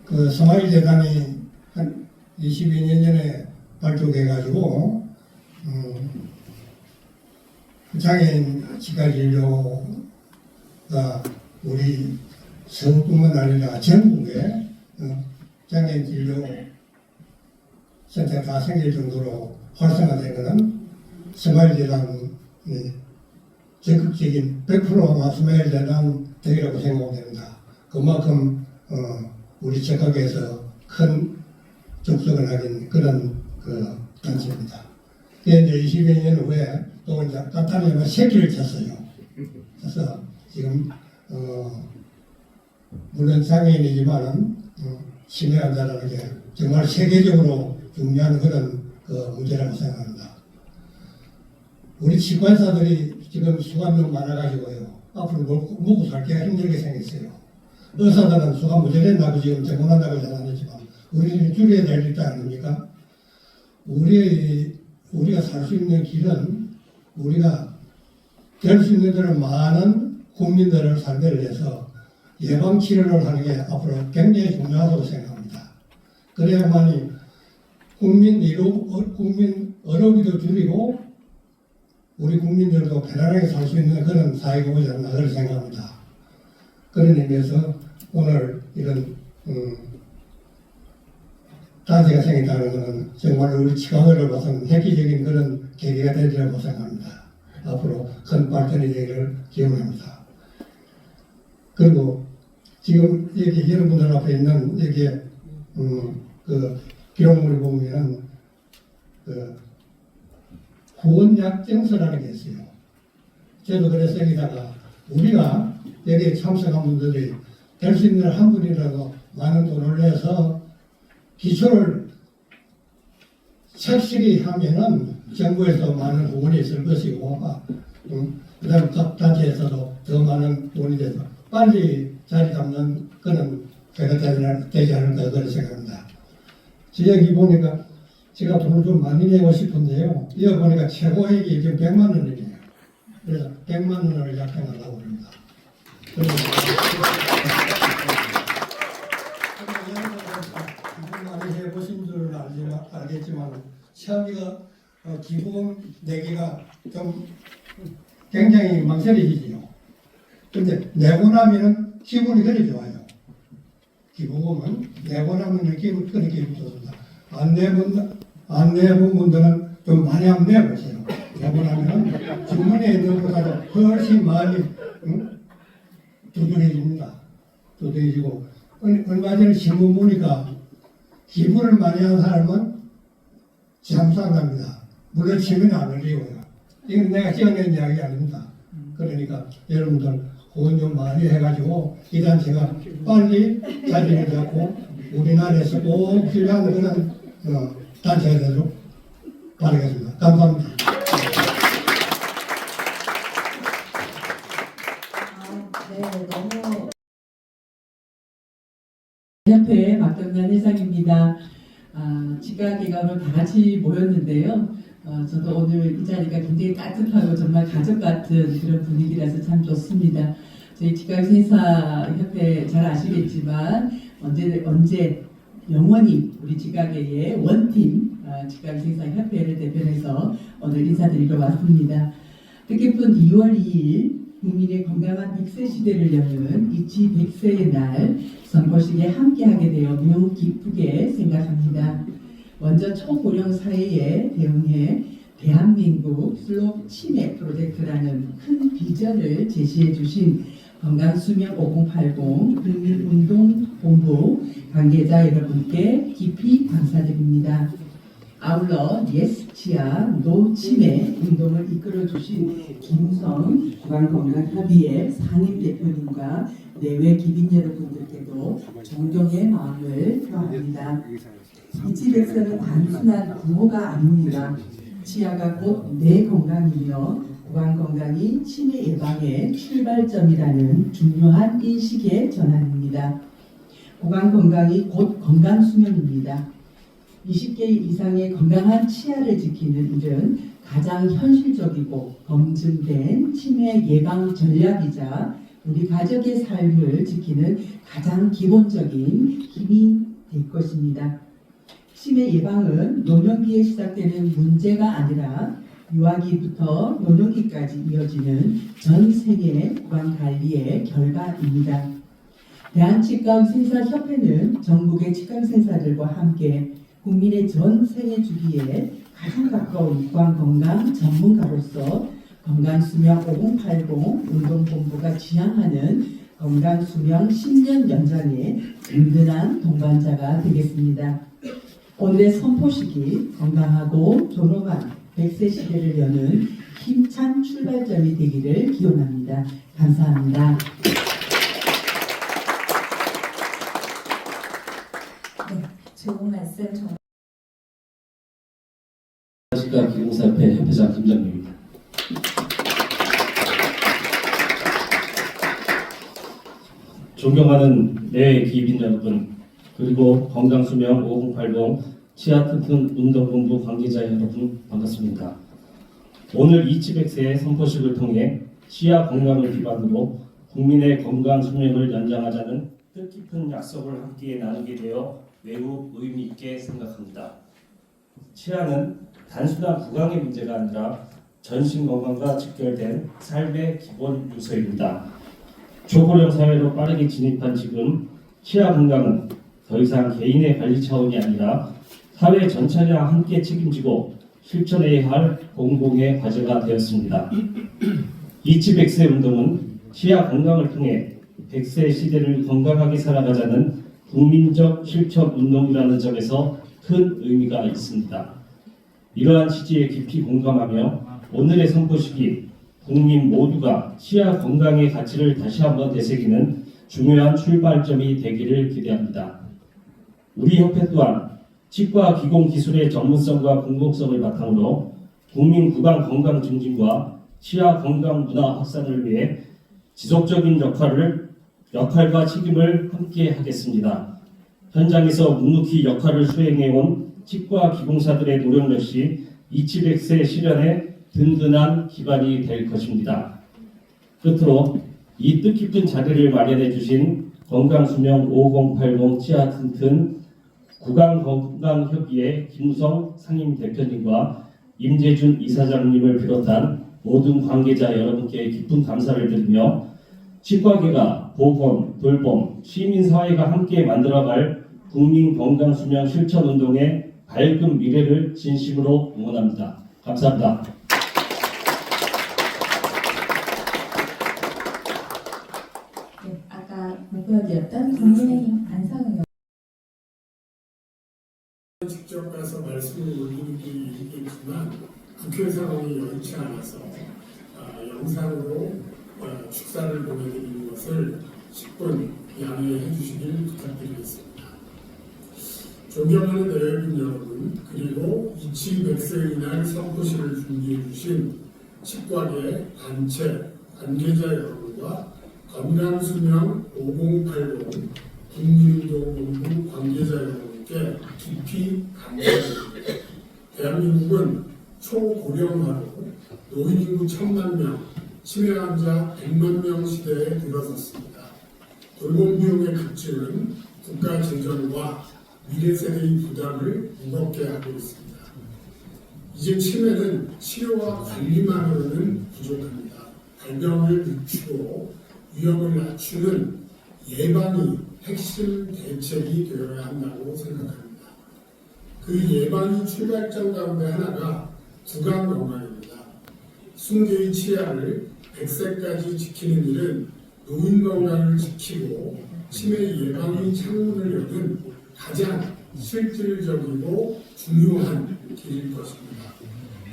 그 서마일 재단이 한 22년 전에 발족해가지고 장애인 치과진료가 우리 서울뿐만 아니라 전국에 장애인 진료 센터가 다 생길 정도로 활성화된 것은 스마일 재단이 적극적인 100%가 스마일 재단 되리라고 생각됩니다. 그만큼 우리 착각에서 큰 접속을 하긴 그런 그 단체입니다. 이제 20여 년 후에 또 이제 간단히 새끼를 쳤어요. 그래서 지금 물론 장애인이지만은 치매 환자라는 게 정말 세계적으로 중요한 그런 그 문제라고 생각합니다. 우리 치과의사들이 지금 수가 너무 많아가지고요. 앞으로 먹고 살기가 힘들게 생겼어요. 의사들은 수가 무지된다고 지금 제공한다고 전하지만 우리는 줄여야 될 일 아닙니까? 우리가 살 수 있는 길은 우리가 될 수 있는 대로 많은 국민들을 상대를 해서 예방 치료를 하는 게 앞으로 굉장히 중요하다고 생각합니다. 그래야만이 국민 어려움도 줄이고 우리 국민들도 편안하게 살 수 있는 그런 사회가 오지 않나 그런 생각합니다. 그런 의미에서 오늘 이런 단체가 생긴다는 것은 정말 우리 치과의를 봐서는 획기적인 그런 계기가 되리라고 생각합니다. 앞으로 큰 발전이 되기를 기원합니다. 그리고 지금 여기 여러분들 앞에 있는 여기에 그 기록물을 보면은 그 후원약정서라는 게 있어요. 저도 그래서 여기다가 우리가 여기에 참석한 분들이 될 수 있는 한 분이라도 많은 돈을 내서 기초를 착실히 하면은 정부에서 많은 후원이 있을 것이고, 그 다음에 각 단체에서도 더 많은 돈이 돼서 빨리 자리 잡는 그런 회가 되지 않을까 그런 생각합니다. 여기 보니까 제가 돈을 좀 많이 내고 싶은데요. 이거 보니까 최고액이 지금 100만 원이에요. 그래서 100만 원을 약정하려고 합니다. 그리고 많이 해보신 줄은 알겠지만 처음이가 기부금 내기가 좀 굉장히 망설여지지요. 근데 내고 나면은 기분이 그리 좋아요. 기부금은 내고 나면은 기분이 그리 좋습니다. 안 내본 분들은 좀 많이 한번 내보세요. 내고 나면은 주머니에 있는 것보다 훨씬 많이 두둑해집니다. 두둑해지고 얼마 전에 신문 보니까 기부를 많이 하는 사람은 잠수 안 갑니다. 물론 치매는 안 걸리고요. 이건 내가 지어낸 이야기 아닙니다. 그러니까 여러분들 후원 좀 많이 해가지고 이 단체가 빨리 자리를 잡고 우리나라에서 꼭 필요한 그런 단체가 되도록 바라겠습니다. 감사합니다. 네, 너무 협회 박경란 회장입니다. 치과계가 오늘 다 같이 모였는데요. 저도 오늘 이 자리가 굉장히 따뜻하고 정말 가족 같은 그런 분위기라서 참 좋습니다. 저희 치과의사협회 잘 아시겠지만 언제 영원히 우리 치과계의 원팀 치과의사협회를 대표해서 오늘 인사드리러 왔습니다. 뜻깊은 2월 2일 국민의 건강한 100세 시대를 여는 이치 100세의 날 선포식에 함께하게 되어 매우 기쁘게 생각합니다. 먼저 초고령 사회에 대응해 대한민국 슬로 치매 프로젝트라는 큰 비전을 제시해 주신 건강수명 5080 국민운동본부 관계자 여러분께 깊이 감사드립니다. 아울러 예스 치아 노 치매 운동을 이끌어 주신 김성 구강건강협의회 상임 대표님과 내외 기빈 여러분들께도 존경의 마음을 표합니다. 이치백서는 단순한 구호가 아닙니다. 치아가 곧 내 건강이며 구강 건강이 치매 예방의 출발점이라는 중요한 인식의 전환입니다. 구강 건강이 곧 건강 수명입니다. 20개 이상의 건강한 치아를 지키는 일은 가장 현실적이고 검증된 치매 예방 전략이자 우리 가족의 삶을 지키는 가장 기본적인 힘이 될 것입니다. 치매 예방은 노년기에 시작되는 문제가 아니라 유아기부터 노년기까지 이어지는 전 세계 구강 관리의 결과입니다. 대한치과의생사협회는 전국의 치과의생사들과 함께 국민의 전 생애 주기에 가장 가까운 구강 건강 전문가로서 건강수명 5080 운동본부가 지향하는 건강수명 10년 연장의 든든한 동반자가 되겠습니다. 오늘의 선포식이 건강하고 존엄한 100세 시대를 여는 힘찬 출발점이 되기를 기원합니다. 감사합니다. 좋은 말씀 정말 치과 기공사협회 협회장 김정규입니다. 존경하는 내 기빈 여러분, 그리고 건강수명 5080 치아튼튼 운동본부 관계자 여러분 반갑습니다. 오늘 이치백세 선포식을 통해 치아 건강을 기반으로 국민의 건강 수명을 연장하자는 뜻깊은 약속을 함께 나누게 되어 매우 의미 있게 생각합니다. 치아는 단순한 구강의 문제가 아니라 전신 건강과 직결된 삶의 기본 요소입니다. 초고령 사회로 빠르게 진입한 지금 치아 건강은 더 이상 개인의 관리 차원이 아니라 사회 전체가 함께 책임지고 실천해야 할 공공의 과제가 되었습니다. 이치백세 운동은 치아 건강을 통해 100세 시대를 건강하게 살아가자는 국민적 실천 운동이라는 점에서 큰 의미가 있습니다. 이러한 취지에 깊이 공감하며 오늘의 선포식이 국민 모두가 치아 건강의 가치를 다시 한번 되새기는 중요한 출발점이 되기를 기대합니다. 우리 협회 또한 치과 기공 기술의 전문성과 공공성을 바탕으로 국민 구강 건강 증진과 치아 건강 문화 확산을 위해 지속적인 역할과 책임을 함께 하겠습니다. 현장에서 묵묵히 역할을 수행해온 치과 기공사들의 노력 역시 이치백세 실현에 든든한 기반이 될 것입니다. 끝으로 이 뜻깊은 자리를 마련해 주신 건강수명 5080 치아튼튼 구강건강협의회 김우성 상임 대표님과 임재준 이사장님을 비롯한 모든 관계자 여러분께 깊은 감사를 드리며 치과계가 보건, 돌봄, 시민사회가 함께 만들어갈 국민건강수명 실천운동의 밝은 미래를 진심으로 응원합니다. 감사합니다. 네, 아까 발표드렸던 국민의힘 안상은 직접 가서 말씀을 올리기도 있겠지만 국회 상황이 여의치 않아서 영상으로 축사를 보내드리는 것을 10분 양해해 주시길 부탁드리겠습니다. 존경하는 내외분 여러분, 그리고 이치 100세 이날 선포식을 준비해 주신 치과계 단체 관계자 여러분과 건강수명 5080 국민운동본부 관계자 여러분께 깊이 감사드립니다. 대한민국은 초고령화로 노인인구 1000만 명, 치매 환자 100만 명 시대에 들어섰습니다. 돌봄 비용의 급증은 국가 재정과 미래 세대의 부담을 무겁게 하고 있습니다. 이제 치매는 치료와 관리만으로는 부족합니다. 발병을 늦추고 위험을 낮추는 예방이 핵심 대책이 되어야 한다고 생각합니다. 그 예방이 출발점 가운데 하나가 구강 건강입니다. 20개의 치아를 100세까지 지키는 일은 노인 건강을 지키고 치매 예방의 창문을 여는 가장 실질적이고 중요한 길일 것입니다.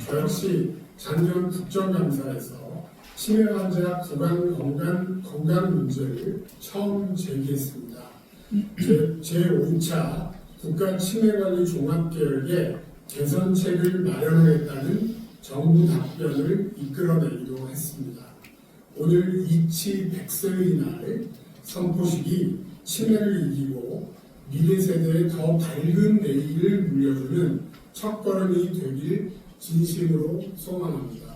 저 역시 작년 국정감사에서 치매 환자 구강 건강 문제를 처음 제기했습니다. 제5차 국가치매관리 종합계획에 개선책을 마련하겠다는 정부 답변을 이끌어내기도 했습니다. 오늘 이치 100세의 날 선포식이 치매를 이기고 미래 세대에 더 밝은 내일을 물려주는 첫걸음이 되길 진심으로 소망합니다.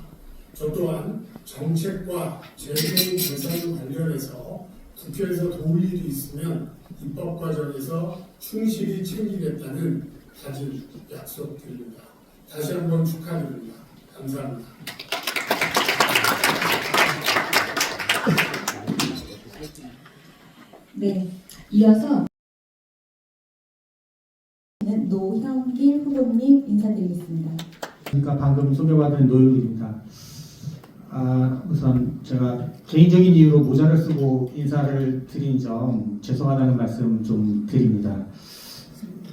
저 또한 정책과 재정 예산 관련해서 국회에서 도울 일이 있으면 입법 과정에서 충실히 챙기겠다는 다짐 약속드립니다. 다시 한번 축하드립니다. 감사합니다. 네, 이어서 노형길 후보님 인사드리겠습니다. 그러니까 방금 소개받은 노영길입니다. 우선 제가 개인적인 이유로 모자를 쓰고 인사를 드린 점 죄송하다는 말씀 좀 드립니다.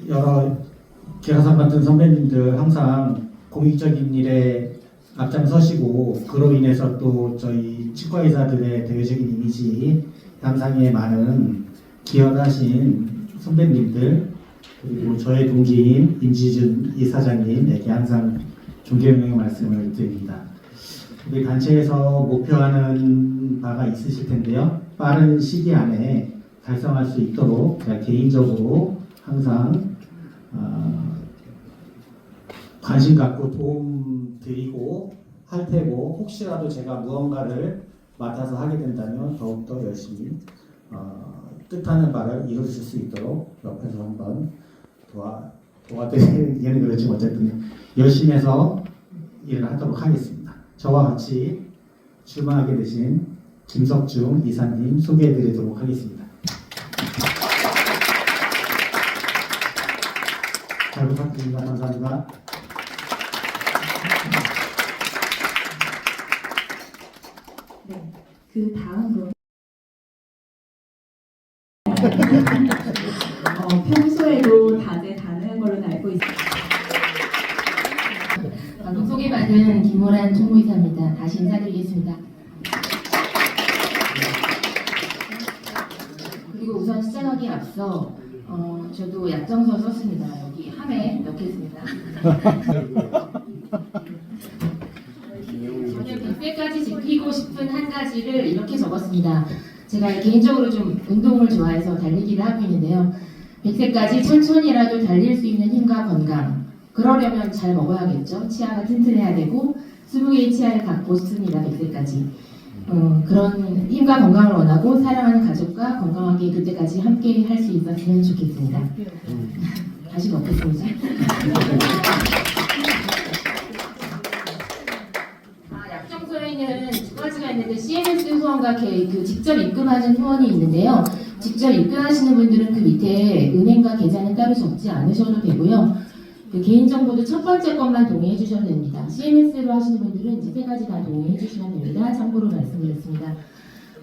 여러 개라산 같은 선배님들 항상 공익적인 일에 앞장서시고 그로 인해서 또 저희 치과의사들의 대외적인 이미지 향상에 많은 기여를 하신 선배님들 그리고 저의 동기인 임지준 이사장님에게 항상 존경의 말씀을 드립니다. 우리 단체에서 목표하는 바가 있으실 텐데요. 빠른 시기 안에 달성할 수 있도록 제가 개인적으로 항상 관심 갖고 도움 드리고 할 테고 혹시라도 제가 무언가를 맡아서 하게 된다면 더욱더 열심히 뜻하는 바를 이루실 수 있도록 옆에서 한번 도와드리기는 그렇지만 어쨌든 열심히 해서 일을 하도록 하겠습니다. 저와 같이 출마하게 되신 김석중 이사님 소개해드리도록 하겠습니다. 잘 부탁드립니다. 감사합니다. 네, 그 다음으로 평소에도 다재다능한 걸로 알고 있습니다. 방금 소개받은 김호란 총무이사입니다. 다시 인사드리겠습니다. 그리고 우선 시작하기에 앞서 저도 약정서 썼습니다. 여기 함에 넣겠습니다. 저는 100세까지 지키고 싶은 한 가지를 이렇게 적었습니다. 제가 개인적으로 좀 운동을 좋아해서 달리기를 하고 있는데요. 100세까지 천천히라도 달릴 수 있는 힘과 건강. 그러려면 잘 먹어야겠죠. 치아가 튼튼해야 되고 20개의 치아를 갖고 싶습니다. 100세까지. 그런 힘과 건강을 원하고 사랑하는 가족과 건강하게 그때까지 함께 할 수 있었으면 좋겠습니다. 다시 먹겠습니다. 약정서에는 두 가지가 있는데 CMS 후원과 직접 입금하는 후원이 있는데요. 직접 입금하시는 분들은 그 밑에 은행과 계좌는 따로 적지 않으셔도 되고요. 그 개인정보도 첫 번째 것만 동의해 주셔도 됩니다. CMS로 하시는 분들은 이제 세 가지 다 동의해 주시면 됩니다. 참고로 말씀드렸습니다.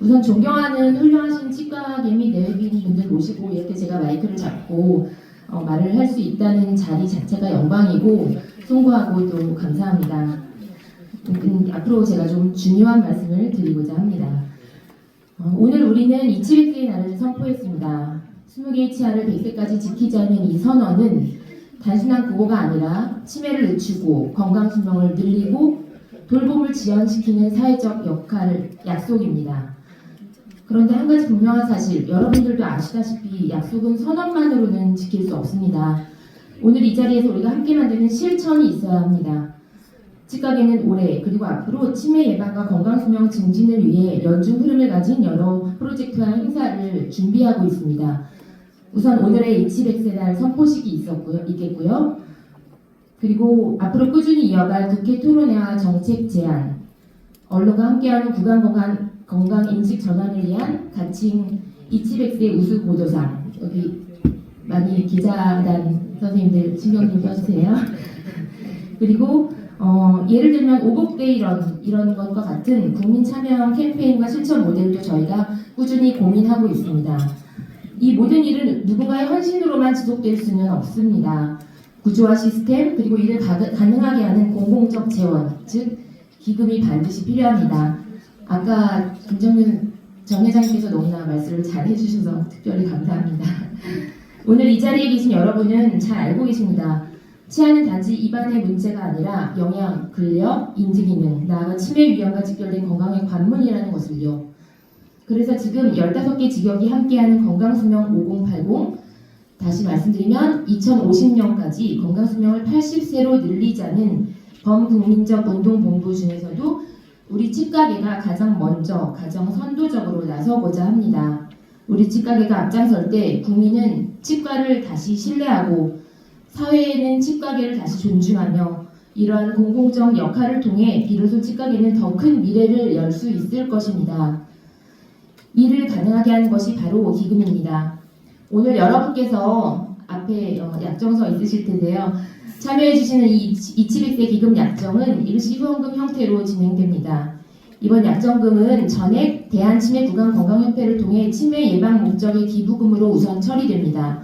우선 존경하는 훌륭하신 치과계 및 내외비인 분들 모시고 이렇게 제가 마이크를 잡고 말을 할 수 있다는 자리 자체가 영광이고 송구하고 또 감사합니다. 앞으로 제가 좀 중요한 말씀을 드리고자 합니다. 오늘 우리는 이치백세의 날을 선포했습니다. 20개의 치아를 100세까지 지키자는 이 선언은 단순한 구호가 아니라 치매를 늦추고 건강수명을 늘리고 돌봄을 지연시키는 사회적 역할을 약속입니다. 그런데 한 가지 분명한 사실, 여러분들도 아시다시피 약속은 선언만으로는 지킬 수 없습니다. 오늘 이 자리에서 우리가 함께 만드는 실천이 있어야 합니다. 치과계는 올해 그리고 앞으로 치매 예방과 건강수명 증진을 위해 연중 흐름을 가진 여러 프로젝트와 행사를 준비하고 있습니다. 우선 오늘의 이치백세 날 선포식이 있겠고요. 그리고 앞으로 꾸준히 이어갈 국회 토론회와 정책 제안, 언론과 함께하는 구강 건강 인식 전환을 위한 가칭 이치백세 우수 보도상. 여기 많이 기자단 선생님들 신경 좀 써주세요. 그리고 예를 들면 오복데이 이런 것과 같은 국민 참여형 캠페인과 실천 모델도 저희가 꾸준히 고민하고 있습니다. 이 모든 일은 누군가의 헌신으로만 지속될 수는 없습니다. 구조화 시스템 그리고 이를 가능하게 하는 공공적 재원, 즉 기금이 반드시 필요합니다. 아까 김정균 전 회장님께서 너무나 말씀을 잘 해주셔서 특별히 감사합니다. 오늘 이 자리에 계신 여러분은 잘 알고 계십니다. 치아는 단지 입안의 문제가 아니라 영양, 근력, 인지기능, 나아가 치매 위험과 직결된 건강의 관문이라는 것을요. 그래서 지금 15개 직역이 함께하는 건강수명 5080, 다시 말씀드리면 2050년까지 건강수명을 80세로 늘리자는 범국민적 운동본부 중에서도 우리 치과계가 가장 먼저, 가장 선도적으로 나서고자 합니다. 우리 치과계가 앞장설 때 국민은 치과를 다시 신뢰하고 사회에는 치과계를 다시 존중하며 이러한 공공적 역할을 통해 비로소 치과계는 더 큰 미래를 열 수 있을 것입니다. 이를 가능하게 하는 것이 바로 기금입니다. 오늘 여러분께서 앞에 약정서 있으실 텐데요. 참여해주시는 이 이치백세 기금 약정은 일시후원금 형태로 진행됩니다. 이번 약정금은 전액 대한치매구강건강협회를 통해 치매 예방 목적의 기부금으로 우선 처리됩니다.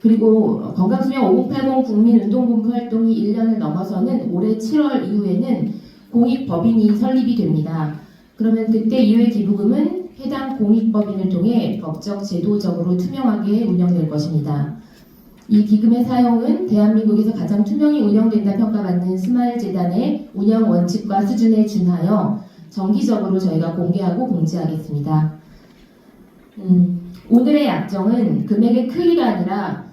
그리고 건강수명 5080 국민운동본부 활동이 1년을 넘어서는 올해 7월 이후에는 공익법인이 설립이 됩니다. 그러면 그때 이후의 기부금은 해당 공익법인을 통해 법적 제도적으로 투명하게 운영될 것입니다. 이 기금의 사용은 대한민국에서 가장 투명히 운영된다 평가받는 스마일재단의 운영 원칙과 수준에 준하여 정기적으로 저희가 공개하고 공지하겠습니다. 오늘의 약정은 금액의 크기가 아니라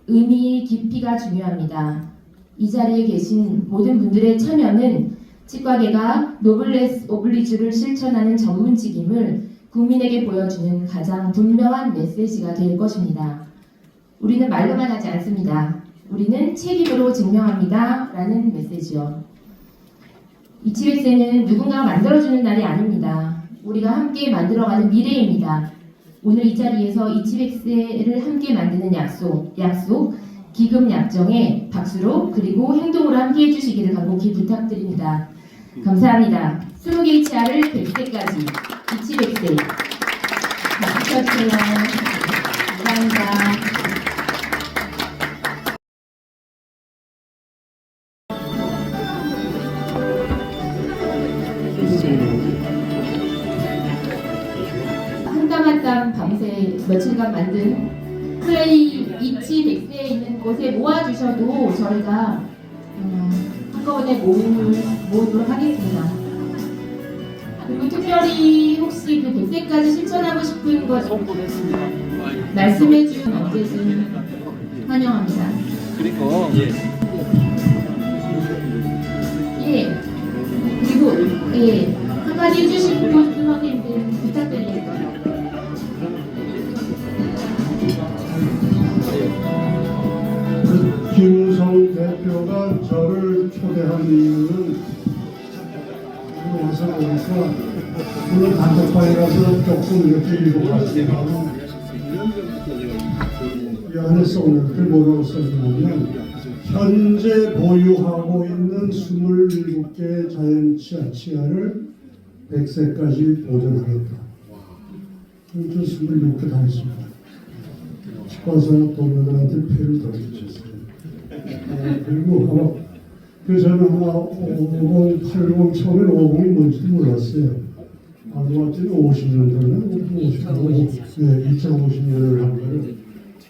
의미 깊이가 중요합니다. 이 자리에 계신 모든 분들의 참여는 치과계가 노블레스 오블리주를 실천하는 전문직임을 국민에게 보여주는 가장 분명한 메시지가 될 것입니다. 우리는 말로만 하지 않습니다. 우리는 책임으로 증명합니다. 라는 메시지요. 이치백세는 누군가가 만들어주는 날이 아닙니다. 우리가 함께 만들어가는 미래입니다. 오늘 이 자리에서 이치백세를 함께 만드는 약속, 기금 약정에 박수로 그리고 행동으로 함께 해주시기를 간곡히 부탁드립니다. 감사합니다. 20개의 치아를 100세까지 이치백세 박수 쳐주세요. 감사합니다. 한 땀 밤새 며칠간 만든 플레이 이치백세에 있는 곳에 모아주셔도 저희가 한꺼번에 모으도록 하겠습니다. 그리고 특별히 혹시 그 100세까지 실천하고 싶은 것 말씀해주면 언제든 환영합니다. 그리고 그리고 한마디 해주시고 싶은 선생님들 부탁드립니다. 김우성 대표가 저를 초대한 이유는 와서 보니까 물론 단톡방이라서 조금 이렇게 읽어봤지만 이 안에 써놓을 때 뭐라고 써주냐면 현재 보유하고 있는 27개의 자연치아 치아를 100세까지 보존하겠다. 저 26개 다 했습니다. 치과사 동료들한테 패를 더 끼쳤어요. 그리고 아마 그 저는 아마 5080 처음에 50이 뭔지도 몰랐어요. 알고 봤더니 50년 전에 2050년을 한 거를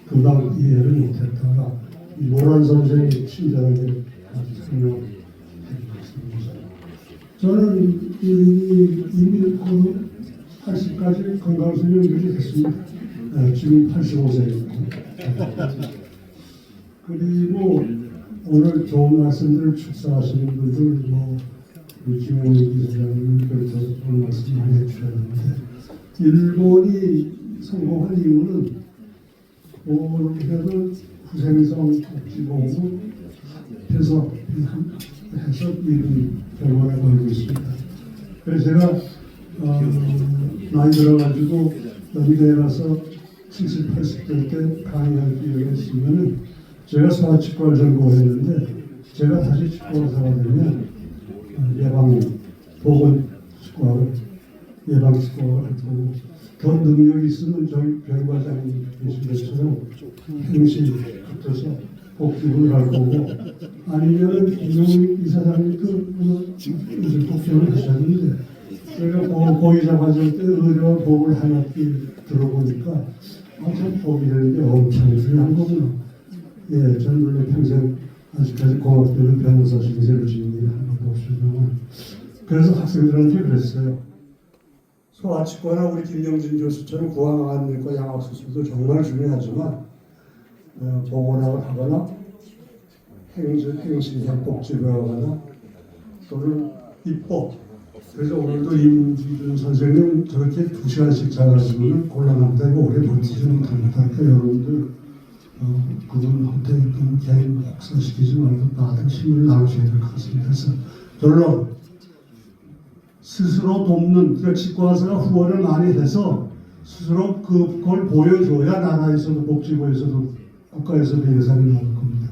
금방 이해를 못했다가 이 노란 선생이 친절하게 아주 설명해 주셨습니다. 저는 이미 80까지 건강수명 유지했습니다. 지금 85세입니다. 그리고 오늘 좋은 말씀들을 축사하시는 분들, 김영희 기자님 그래서 좋은 말씀 많이 해주셨는데, 일본이 성공한 이유는 그래도 후생성 복지보험을 해서 이런 결과를 걸고 있습니다. 그래서 제가 나이 들어가지고 연대에 가서 70, 80대 때 강의할 기회가 있으면 제가 소아치과를 전공했는데 제가 다시 치과 의사가 되면 보건치과 예방치과를 하고 더 능력이 있으면 저희 별과장님 계신 것처럼 행실 붙어서 복지부를 할 거고 아니면은 이종훈 이사장님도 이제 복지부를 하셨는데 제가 고의자 과정 때 의료와 보험을 한 학기 들어보니까 참 보기라는 게 엄청 중요한 거구나. 예, 저는 물론 평생 아직까지 공학교는 변호사 신세를 지는 일이 한 번도 없지만 그래서 학생들한테 그랬어요. 소아치과나 우리 김영진 교수처럼 구강암내과 양악수술도 정말 중요하지만 보건학을 하거나 행실형 복지를 하거나 또는 입법. 그래서 오늘도 임지준 선생님 저렇게 2시간씩 잘하시면 곤란합니다. 이거 오래 버티지 못합니다. 그러니까 여러분들 그분한테 너무 개인 혹사시키지 말고 다들 힘을 나누셔야 될 것 같습니다. 그래서 결론 스스로 돕는 그러니까 치과의사가 후원을 많이 해서 스스로 그걸 보여줘야 나라에서도 복지부에서도 국가에서도 예산이 나올 겁니다.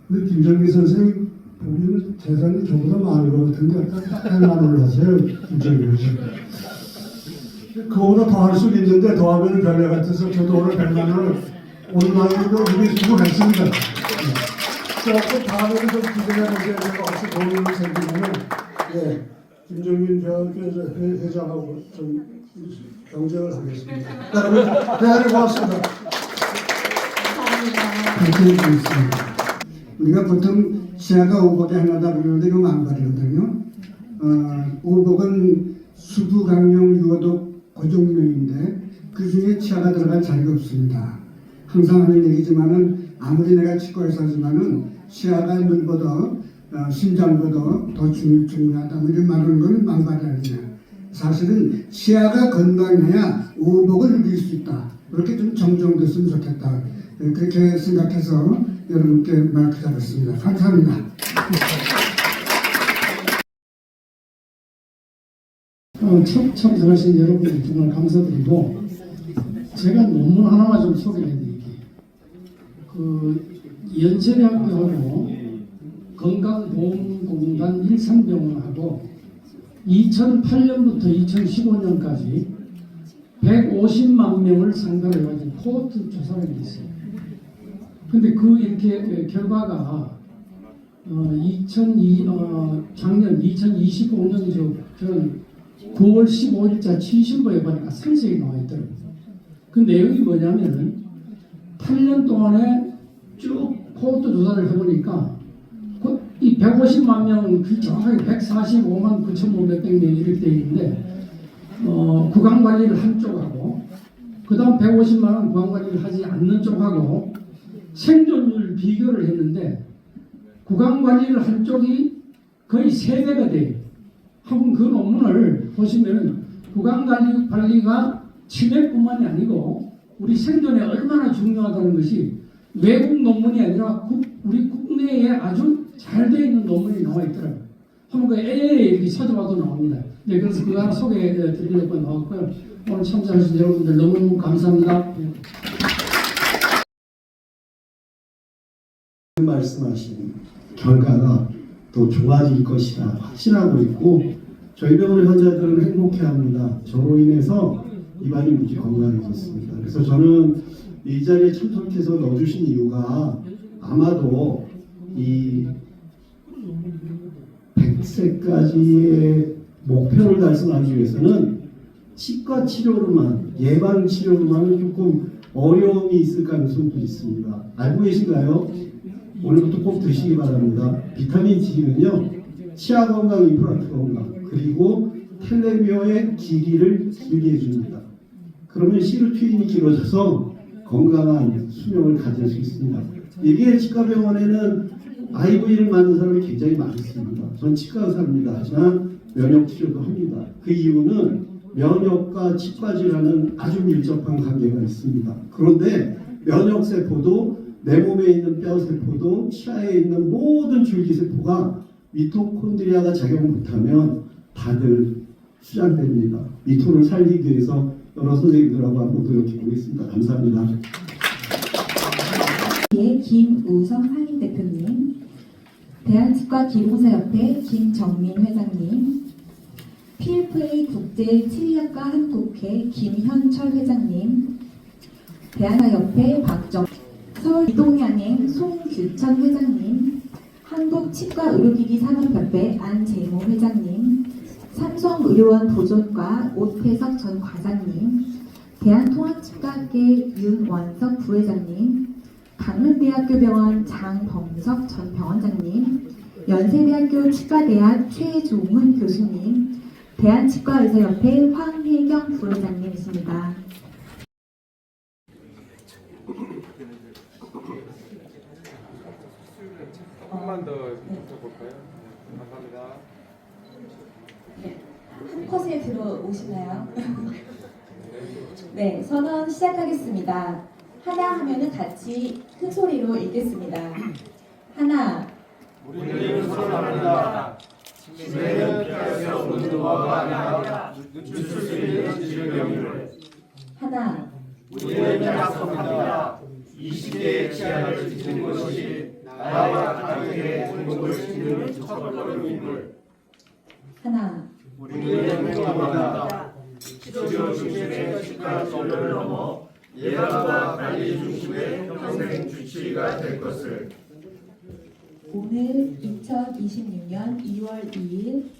근데 김정기 선생님 보기에는 재산이 저보다 많은 것 같은데 약간 8만 원을 하세요. 김정기 선생님. 그거보다 더 할 수 있는데 더하면 별내 같아서 저도 오늘 100만 원을 오늘 나이도 이미 수고했습니다. 조금 다음에는 좀 기대해보세요. 제가 혹시 돈이 생기면 예, 김정민 회장하고 좀 경쟁을 하겠습니다. 여러분 대단히 고맙습니다. 우리가 보통 시야가 오복이 하나다 그러는데 이거 망발이거든요. 오복은 수부, 강령, 유어독 고종명인데 그 중에 치아가 들어갈 자리가 없습니다. 항상 하는 얘기지만은 아무리 내가 치과의사지만은 치아가 눈보다 심장보다 더 중요하다 이런 말하는 건 망발이 아니냐. 사실은 치아가 건강해야 오복을 누릴 수 있다. 그렇게 좀 정정됐으면 좋겠다. 그렇게 생각해서 여러분께 마이크 잡았습니다. 감사합니다. 참석하신 여러분들 정말 감사드리고 제가 논문 하나만 좀 소개해 드릴게요. 연세대학교하고 건강보험공단 일산병원하고 2008년부터 2015년까지 150만 명을 상대로 해가지고 코호트 조사를 했어요. 근데 그 이렇게 결과가 작년 2025년 저는 9월 15일자 취신보에 보니까 상세히 나와 있더라고요. 그 내용이 뭐냐면은 8년 동안에 쭉 코호트 조사를 해보니까 이 150만 명, 정확하게 145만 9,500명 이렇게 되어 있는데 구강관리를 한 쪽하고 그 다음 150만 원 구강관리를 하지 않는 쪽하고 생존율 비교를 했는데 구강관리를 한 쪽이 거의 3배가 돼요. 한번 그 논문을 보시면 구강관리가 치매뿐만이 아니고 우리 생존에 얼마나 중요하다는 것이 외국 논문이 아니라 우리 국내에 아주 잘 되어 있는 논문이 나와 있더라고요. 한번 그 이렇게 찾아봐도 나옵니다. 네, 그래서 그거 하나 소개해 드리려고 나왔고요. 오늘 참석하신 여러분들 너무 감사합니다. 말씀하신 결과가 또 좋아질 것이다 확신하고 있고 저희 병원의 환자들은 행복해합니다. 저로 인해서 입안이 무지 건강해졌습니다. 그래서 저는 이 자리에 참석해서 넣어주신 이유가 아마도 이 100세까지의 목표를 달성하기 위해서는 치과 치료로만 예방 치료로만은 조금 어려움이 있을 가능성도 있습니다. 알고 계신가요? 오늘부터 꼭 드시기 바랍니다. 비타민 D는요 치아 건강, 임플란트 건강 그리고 텔레미어의 길이를 길게 해줍니다. 그러면 시루트윈이 길어져서 건강한 수명을 가질 수 있습니다. 이게 치과병원에는 IV를 맞는 사람이 굉장히 많습니다. 전 치과 의사입니다. 하지만 면역 치료도 합니다. 그 이유는 면역과 치과 질환은 아주 밀접한 관계가 있습니다. 그런데 면역 세포도 내 몸에 있는 뼈 세포도 치아에 있는 모든 줄기 세포가 미토콘드리아가 작용 못하면 다들 수장됩니다. 이 톤을 살리기 위해서 여러 선생님들하고 한번 노력해 보겠습니다. 감사합니다. 김우성 상임대표님, 대한치과기공사협회 김정민 회장님, PFA 국제치의학과 한국회 김현철 회장님, 대한의학협회 박정, 서울 이동향행 송규천 회장님, 한국치과의료기기 산업협회 안재모 회장님, 삼성의료원 보존과 오태석 전 과장님, 대한통합치과학회 윤원석 부회장님, 강릉대학교병원 장범석 전 병원장님, 연세대학교 치과대학 최종훈 교수님, 대한치과의사협회 황혜경 부회장님이십니다. 조금만 더 볼까요? 감사합니다. 한 컷에 들어오시나요? 네, 선언 시작하겠습니다. 하나 하면은 같이 큰 소리로 읽겠습니다. 하나. 우리는 선언합니다. 치매는 피할 수 없는 노화가 아니라 늦출 수 있는 질병을. 하나. 우리는 약속합니다. 20대의 치아를 지키는 것이 나와 가족의 행복을 지키는 첫걸음임을. 하나. 우리는 행동합니다. 치료 중심의 치과 진료를 넘어 예방과 관리 중심의 평생 주치의가 될 것을. 오늘 2026년 2월 2일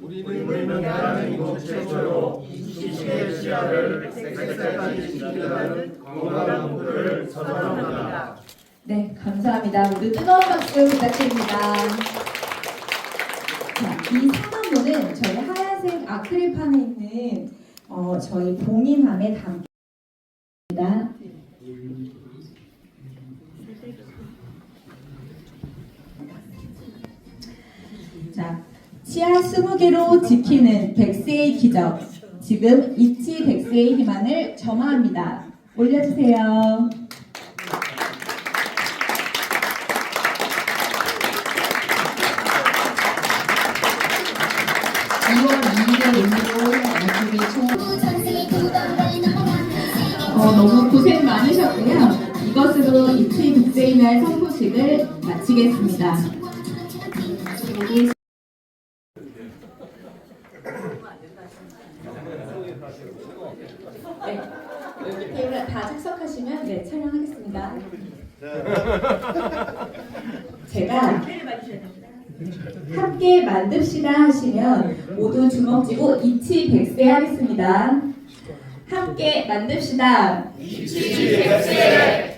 우리는 대한민국 최초로 20대 치아를 100살까지 지키는 건강한 목표를 선언합니다. 네, 감사합니다. 모두 뜨거운 박수 부탁드립니다. 자, 이 상담문은 저희 하얀색 아크릴판에 있는 저희 봉인함에 담깁니다. 자, 치아 20개로 지키는 100세의 기적. 지금 이치 100세의 희망을 점화합니다. 올려주세요. 너무 고생 많으셨고요. 이것으로 이치 100세의 날 선포식을 마치겠습니다. 네, 여기 테이블에 다 착석하시면 네, 촬영하겠습니다. 제가 함께 만듭시다 하시면 모두 주먹 쥐고 이치 100세 하겠습니다. 함께 만듭시다. 이치 100세.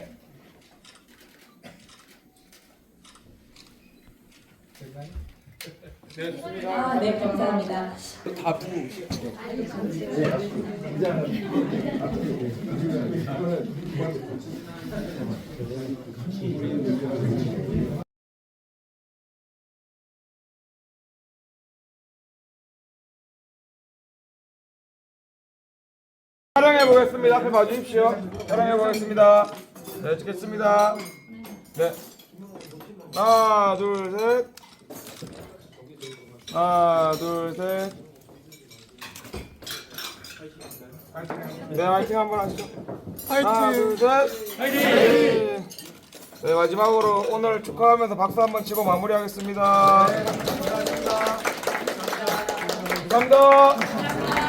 아, 네, 감사합니다. 다 부르고 촬영해 보겠습니다. 앞에 봐주십시오. 촬영해 보겠습니다. 네, 찍겠습니다. 네, 하나, 둘, 셋. 하나, 둘, 셋. 네, 화이팅 한번 하시죠. 하나, 둘, 셋. 화이팅! 네, 마지막으로 오늘 축하하면서 박수 한번 치고 마무리하겠습니다. 감사합니다.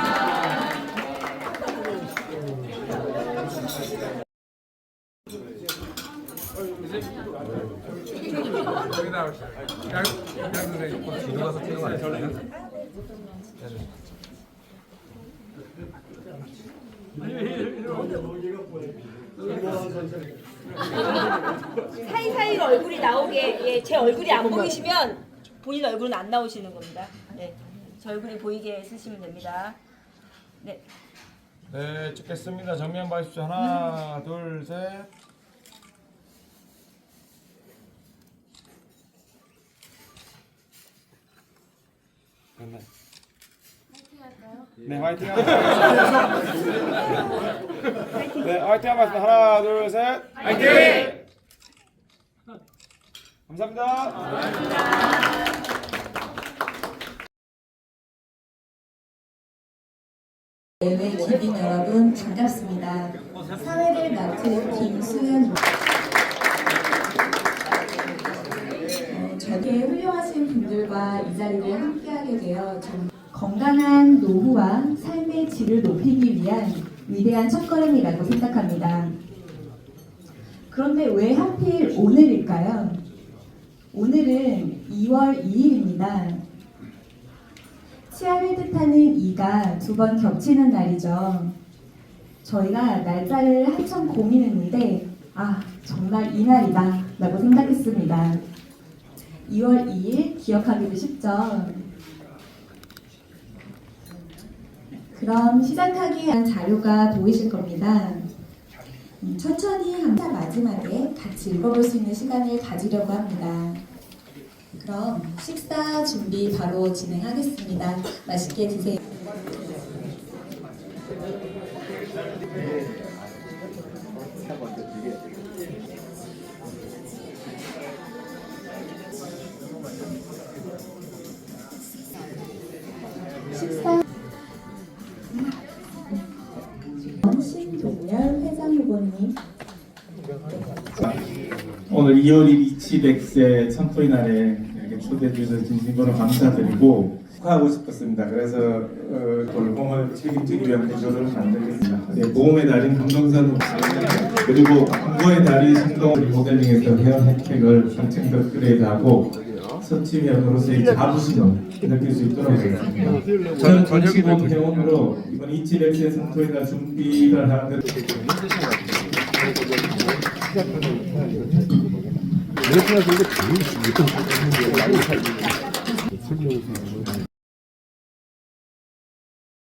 사이사이로 얼굴이 나오게, 예, 제 얼굴이 안 보이시면 본인 얼굴은 안 나오시는 겁니다. 네, 제 얼굴이 보이게 쓰시면 됩니다. 네. 네, 찍겠습니다. 정면 봐주십시오. 하나, 둘, 셋. 네, 화이팅 하겠습니다. 네, 화이팅 하겠습니다. 하나, 둘, 셋. 화이팅! 감사합니다. 예외 기빈 여러분 반갑습니다. 사회를 맡은 김수현 저게 훌륭하신 분들과 이 자리를 함께하게 되어 건강한 노후와 삶의 질을 높이기 위한 위대한 첫걸음이라고 생각합니다. 그런데 왜 하필 오늘일까요? 오늘은 2월 2일입니다. 치아를 뜻하는 2가 2번 겹치는 날이죠. 저희가 날짜를 한참 고민했는데 정말 이날이다 라고 생각했습니다. 2월 2일 기억하기도 쉽죠. 그럼 시작하기 위한 자료가 보이실 겁니다. 천천히 항상 마지막에 같이 읽어볼 수 있는 시간을 가지려고 합니다. 그럼 식사 준비 바로 진행하겠습니다. 맛있게 드세요. 식사 신동열 회장 후보님. 오늘 2월 1일 이치백세 천포의 날에 이렇게 초대해 주셔서 진심으로 감사드리고 축하하고 싶었습니다. 그래서 돌봄을 책임지기 위한 구조를 만들겠습니다. 네, 모험의 달인 감동산 목사 그리고 광고의 달인 신동 모델링에서 회원 혜택을 상층 업그레이드하고 서치면으로서의 자부심을 느낄 수 있도록 하겠습니다. 저는 정치범 회원으로 이번 이치백세 천포의 날 준비를 하는 그래서 이게 당연히 설명서